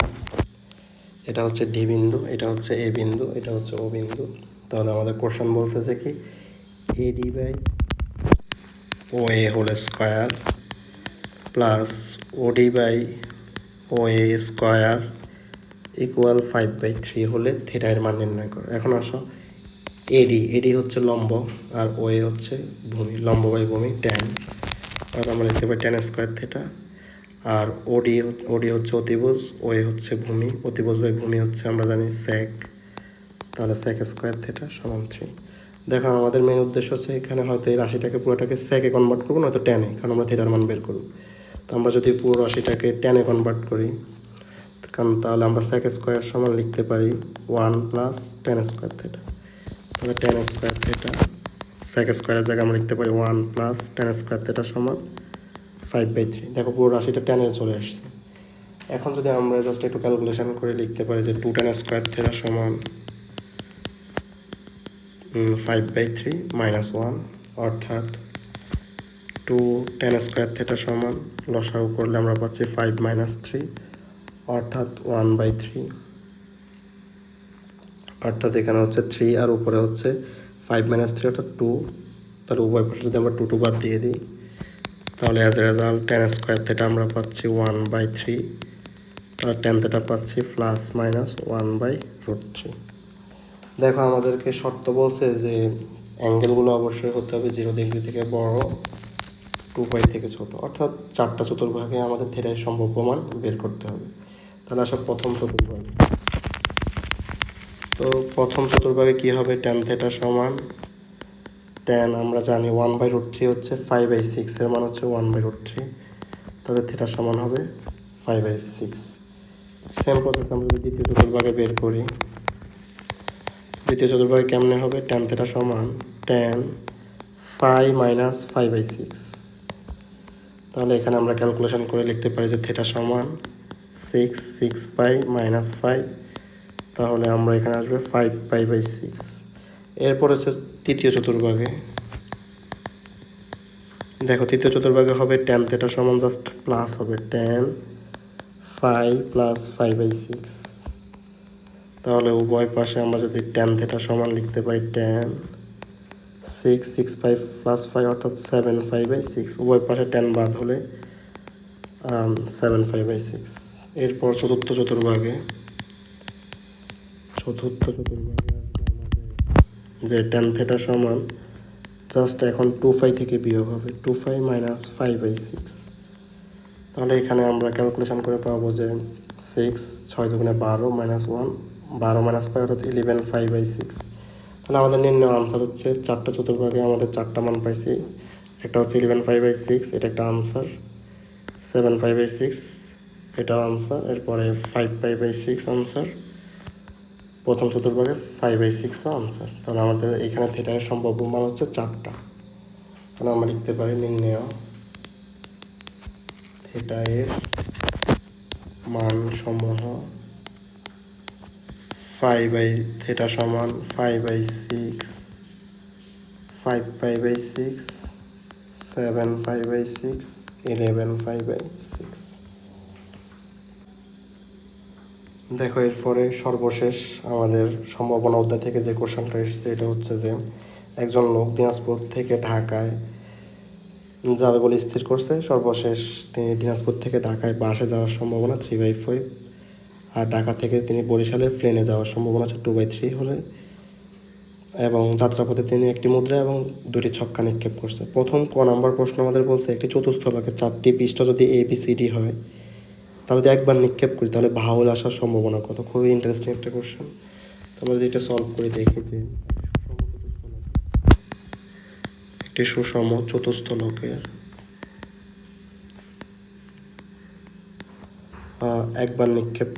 এটা হচ্ছে ডি বিন্দু, এটা হচ্ছে এ বিন্দু, এটা হচ্ছে ও বিন্দু। তাহলে আমাদের কোশ্চেন বলছে যে কি AD by O A whole square plus OD by O A square equal 5/3 হলে থেটার মান নির্ণয় করো। এখন আসো এডি হচ্ছে লম্ব আর ও এ হচ্ছে ভূমি, লম্ব বাই ভূমি ট্যান, আর আমরা লিখতে পারি ট্যান স্কোয়ার থেটা। আর ওডি হচ্ছে অতিভুজ, ও এ হচ্ছে ভূমি, অতিভুজ বাই ভূমি হচ্ছে আমরা জানি সেক তাহলে সেক স্কোয়ার থিটা সমান 3। দেখো আমাদের মেন উদ্দেশ্য হচ্ছে এখানে হয়তো এই রাশিটাকে পুরোটাকে সেকে কনভার্ট করবো, নয়তো টেনে, কারণ আমরা থিটার মান বের করবো। তো আমরা যদি পুরো রাশিটাকে টেনে কনভার্ট করি, কারণ তাহলে আমরা সেক স্কোয়ার সমান লিখতে পারি 1 প্লাস টেন স্কোয়ার থিটা। তাহলে টেন স্কোয়ার থিটা সেক স্কোয়ারের জায়গায় আমরা লিখতে পারি 1 প্লাস টেন স্কোয়ার থিটা সমান 5/3। দেখো পুরো রাশিটা টেনে চলে আসছে। এখন যদি আমরা জাস্ট একটু ক্যালকুলেশন করে লিখতে পারি যে 2 টেন স্কোয়ার থিটা সমান 5/3 মাইনাস 1, অর্থাৎ 2 টেন স্কোয়ার থিটা সমান লসাগু করলে আমরা পাচ্ছি 5 মাইনাস 3, অর্থাৎ 1/3। অর্থাৎ এখানে হচ্ছে 3 আর উপরে হচ্ছে 5 মাইনাস 3 অর্থাৎ 2। তাহলে উভয় পাশে যদি আমরা 2 বাদ দিয়ে দিই, তাহলে as a result tan square theta আমরা পাচ্ছি 1/3। তাহলে টেন থিটা পাচ্ছি প্লাস মাইনাস 1/√3। দেখো আমাদেরকে শর্ত বলছে যে অ্যাঙ্গেলগুলো অবশ্যই হতে হবে 0 ডিগ্রি থেকে বড়, 2π থেকে ছোট, অর্থাৎ 4টা চতুর্ভাগে আমাদের থিটার সম্ভাব্য মান বের করতে হবে। তাহলে আসলে প্রথম চতুর্ভাগে, তো প্রথম চতুর্ভাগে কী হবে, টেন থিটা সমান টেন আমরা জানি 1/√3 হচ্ছে 5/6, এর মান হচ্ছে 1/√3, তাদের থিটার সমান হবে 5/6। সেম প্রসেস আমরা যদি দ্বিতীয় চতুর্ভাগে বের করি, দ্বিতীয় চতুর্ভাগে কেমনে হবে, টেন থিটা সমান টেন 5 মাইনাস 5/6। তাহলে এখানে আমরা ক্যালকুলেশন করে লিখতে পারি যে থিটা সমান 6 মাইনাস 5, তাহলে আমরা এখানে আসবে 5π/6। এরপর হচ্ছে তৃতীয় চতুর্ভাগে, দেখো তৃতীয় চতুর্ভাগে হবে টেন থিটা সমান জাস্ট প্লাস হবে 5 প্লাস 5/6। তাহলে উভয় পাশে আমরা যদি টেন থিটা সমান লিখতে পারি 6 প্লাস 5 অর্থাৎ 7/6, উভয় পাশে 10 বাদ হলে 7/6। এরপর চতুর্থ চতুর্ভাগে আসবে আমাদের যে টেন থিটা সমান জাস্ট এখন 2π থেকে বিয়োগ হবে 2π মাইনাস 5/6। তাহলে এখানে আমরা ক্যালকুলেশন করে পাবো যে 6 × 6 = 12 মাইনাস 1, 12 মাইনাস 5 অর্থাৎ 11/5/6। তাহলে আমাদের নির্ণয় আনসার হচ্ছে 4টা চতুর্ভাগে আমাদের 4টা মান পাইছি। একটা হচ্ছে 11/5/6, এটা একটা আনসার, 7/5/6 এটাও আনসার, এরপরে 5π/6 আনসার, প্রথম চতুর্ভাগে 5/6ও আনসার। তাহলে আমাদের এখানে থিটার সম্ভাব্য মান হচ্ছে 4টা। তাহলে আমরা লিখতে পারি নির্ণয় থিটার মান সমূহ 5/θ সমান 5/6, 5π/6, 7π/6, 11π/6। দেখো এরপরে সর্বশেষ আমাদের সম্ভাবনা অধ্যায় থেকে যে কোশ্চেনটা এসেছে এটা হচ্ছে যে একজন লোক দিনাজপুর থেকে ঢাকায় যাবে বলে স্থির করছে। সর্বশেষ তিনি দিনাজপুর থেকে ঢাকায় বাসে যাওয়ার সম্ভাবনা 3/5, আর ঢাকা থেকে তিনি বরিশালে প্লেনে যাওয়ার সম্ভাবনা হচ্ছে 2/3 হলে, এবং যাত্রাপথে তিনি একটি মুদ্রা এবং 2টি ছক্কা নিক্ষেপ করছে। প্রথম নাম্বার প্রশ্ন আমাদের বলছে একটি চতুস্থলকে 4টি পৃষ্ঠা যদি ABCD হয়, তাহলে যদি একবার নিক্ষেপ করি তাহলে ভাউল আসার সম্ভাবনা কত। খুবই ইন্টারেস্টিং একটা কোশ্চেন। তোমরা যদি এটা সলভ করে দেখি যে একটি সুষম চতুস্থলকের একবার নিক্ষেপ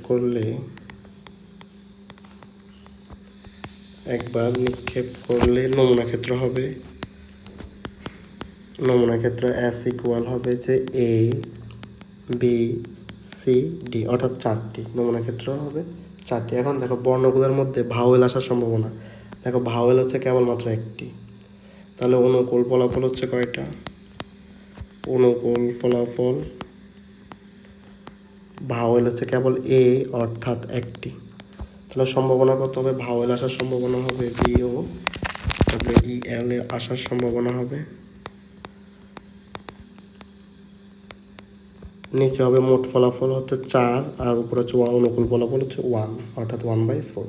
করলে নমুনা ক্ষেত্র হবে, নমুনা ক্ষেত্র S ইকুয়াল হবে যে ABCD, অর্থাৎ 4টি নমুনা ক্ষেত্র হবে 4টি। এখন দেখো বর্ণগুলোর মধ্যে ভাওয়েল আসার সম্ভাবনা, দেখো ভাওয়েল হচ্ছে কেবলমাত্র একটি, তাহলে অনুকূল ফলাফল হচ্ছে কয়টা, অনুকূল ফলাফল ভাওয়েল হচ্ছে কেবল A অর্থাৎ একটি। তাহলে সম্ভাবনা কত হবে, ভাওয়েল আসার সম্ভাবনা হবে BO, তারপরে EL এ আসার সম্ভাবনা হবে, নিচে হবে মোট ফলাফল হচ্ছে 4 আর উপরে হচ্ছে অনুকূল ফলাফল হচ্ছে 1 অর্থাৎ 1/4।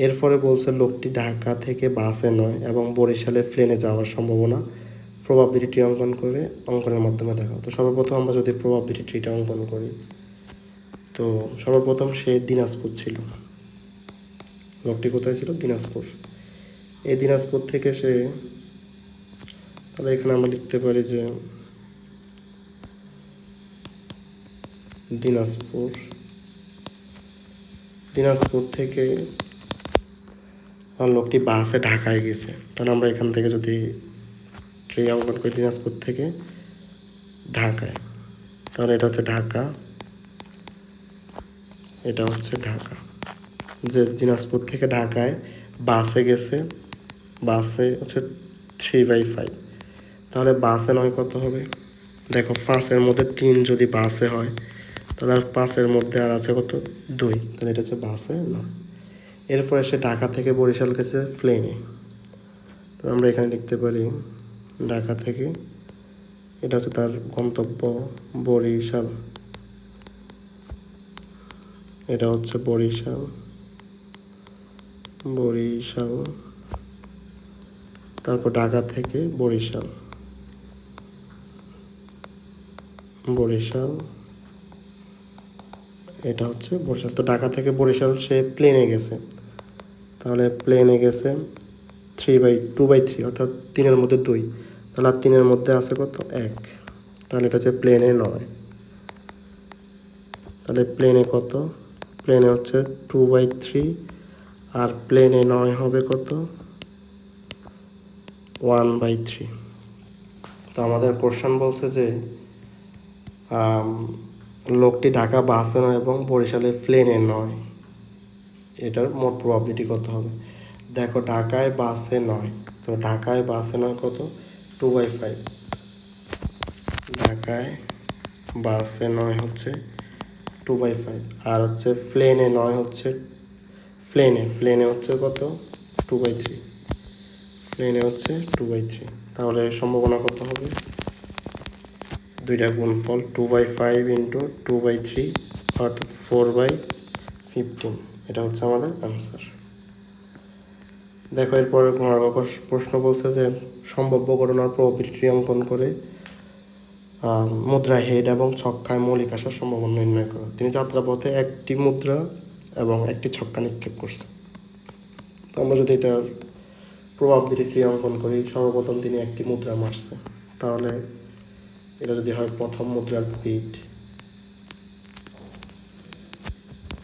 এরপরে বলছে লোকটি ঢাকা থেকে বাসে নয় এবং বরিশালে প্লেনে যাওয়ার সম্ভাবনা প্রবাবিলিটি অঙ্কনের মাধ্যমে দেখাও। তো সর্বপ্রথম আমরা যদি প্রবাবিলিটিটা অঙ্কন করি, তো সর্বপ্রথম সে দিনাজপুর ছিল, লোকটি কোথায় ছিল? দিনাজপুর। এই দিনাজপুর থেকে সে, তাহলে এখানে আমরা লিখতে পারি যে দিনাজপুর থেকে লোকটি বাসে ঢাকায় গেছে। তাহলে আমরা এখান থেকে যদি ট্রে অঙ্কন করি দিনাজপুর থেকে ঢাকায়, তাহলে এটা হচ্ছে ঢাকা, এটা হচ্ছে ঢাকা। যে দিনাজপুর থেকে ঢাকায় বাসে গেছে, বাসে হচ্ছে 3/5, তাহলে বাসে 9 কত হবে? দেখো 5-এর মধ্যে 3 যদি বাসে হয়, তাহলে আর 5-এর মধ্যে আর আছে কত? 2, তাহলে এটা হচ্ছে বাসে 9। এরপরে সে ঢাকা থেকে বরিশাল গেছে প্লেনে, তো আমরা এখানে লিখতে পারি ঢাকা থেকে, এটা হচ্ছে তার গন্তব্য বরিশাল, এটা হচ্ছে বরিশাল, তারপর ঢাকা থেকে বরিশাল, এটা হচ্ছে বরিশাল। তো ঢাকা থেকে বরিশাল সে প্লেনে গেছে, তাহলে প্লেনে গেছে 2/3 অর্থাৎ 3-এর মধ্যে 2, তাহলে আর 3-এর মধ্যে আছে কত? 1, তাহলে এটা হচ্ছে প্লেনে 9। তাহলে প্লেনে কত? প্লেনে হচ্ছে 2/3, আর প্লেনে 9 হবে কত? 1/3। তো আমাদের কোশ্চেন বলছে যে লোকটি ঢাকা বাসে নয় এবং বরিশালে প্লেনে নয়, এটার মোট প্রবাবিলিটি কত হবে? দেখো ঢাকায় বাসে নয়, তো ঢাকায় বাসে নয় কত? 2/5। ঢাকায় বাসে 9 হচ্ছে 2/5, আর হচ্ছে প্লেনে 9 হচ্ছে প্লেনে হচ্ছে কত? 2/3। প্লেনে হচ্ছে 2/3, তাহলে সম্ভাবনা কত হবে? দুইটা গুণফল 2/5 ইন্টু 2/3 অর্থাৎ 4/15, এটা হচ্ছে আমাদের আনসার। দেখো এরপরে প্রশ্ন বলছে যে সম্ভাব্য ঘটনার প্রবাবিলিটি অঙ্কন করে মুদ্রা হেড এবং ছক্কায় মৌলিক আসার সম্ভাবনা নির্ণয় করো। তিনি যাত্রাপথে একটি মুদ্রা এবং একটি ছক্কা নিক্ষেপ করছে। তো আমরা যদি এটার প্রবাবিলিটি অঙ্কন করি, সর্বপ্রথম তিনি একটি মুদ্রা মারছে, তাহলে এটা যদি হয় প্রথম মুদ্রার পিঠ,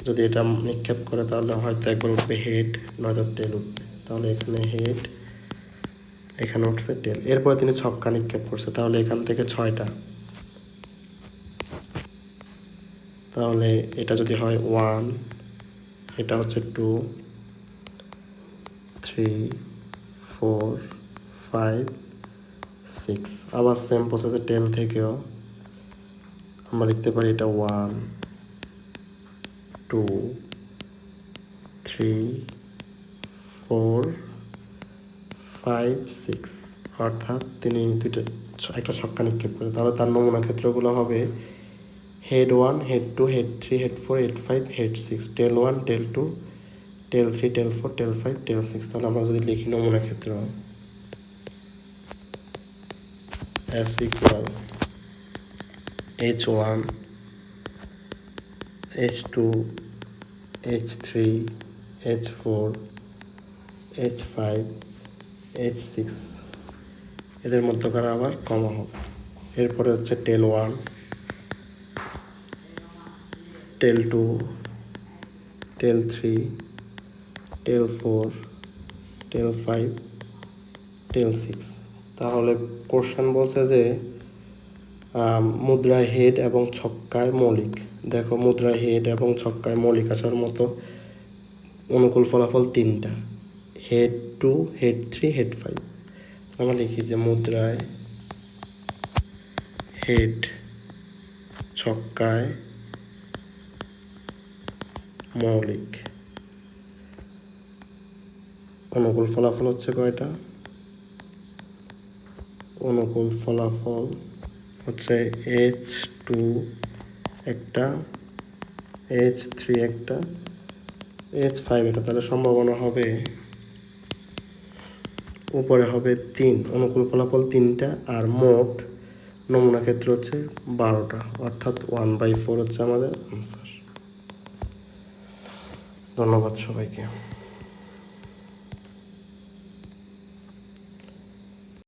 যদি এটা নিক্ষেপ করে তাহলে হয়তো একবার উঠবে হেড, নয়তো টেল উঠবে। তাহলে এখানে হেড, এখানে উঠছে টেল। এরপরে তিনি ছক্কা নিক্ষেপ করছে, তাহলে এখান থেকে 6টা, তাহলে এটা যদি হয় 1, এটা হচ্ছে 2, 3, 4, 5, 6। আবার সেম প্রসেসে টেল থেকেও আমরা লিখতে পারি এটা 1, 2, 3, 4, 5, 6, অর্থাৎ তিনি একটা ছক্কা নিক্ষেপ করে। তাহলে তার নমুনা ক্ষেত্রগুলো হবে head 1, head 2, head 3, head 4, head 5, head 6, টেল 1, টেল 2, টেল 3, টেল 4, টেল 5, টেল 6। তাহলে আমরা যদি লিখি নমুনা ক্ষেত্র S equal H1, H2, H3, H4, H5, H6, এদের মধ্যকার আবার কমা হবে। এরপরে হচ্ছে টেল 1, টেল 2, টেল 3, টেল 4, টেল 5, টেল 6। তাহলে কোশ্চেন বলছে যে মুদ্রায় হেড এবং ছক্কায় মৌলিক। দেখো মুদ্রায় হেড এবং ছক্কায় মৌলিক আসার মতো অনুকূল ফলাফল 3টা, হেড 2, হেড 3, হেড 5। আমরা লিখি যে মুদ্রায় হেড, ছক্কায় মৌলিক। অনুকূল ফলাফল হচ্ছে কয়টা? অনুকূল ফলাফল হচ্ছে H2 একটা, H3 একটা, H5 এটা। তাহলে সম্ভাবনা হবে উপরে হবে 3, অনুকূল ফলাফল 3টা, আর মোট নমুনা ক্ষেত্র হচ্ছে 12টা, অর্থাৎ 1/4 হচ্ছে আমাদের আনসার। ধন্যবাদ সবাইকে।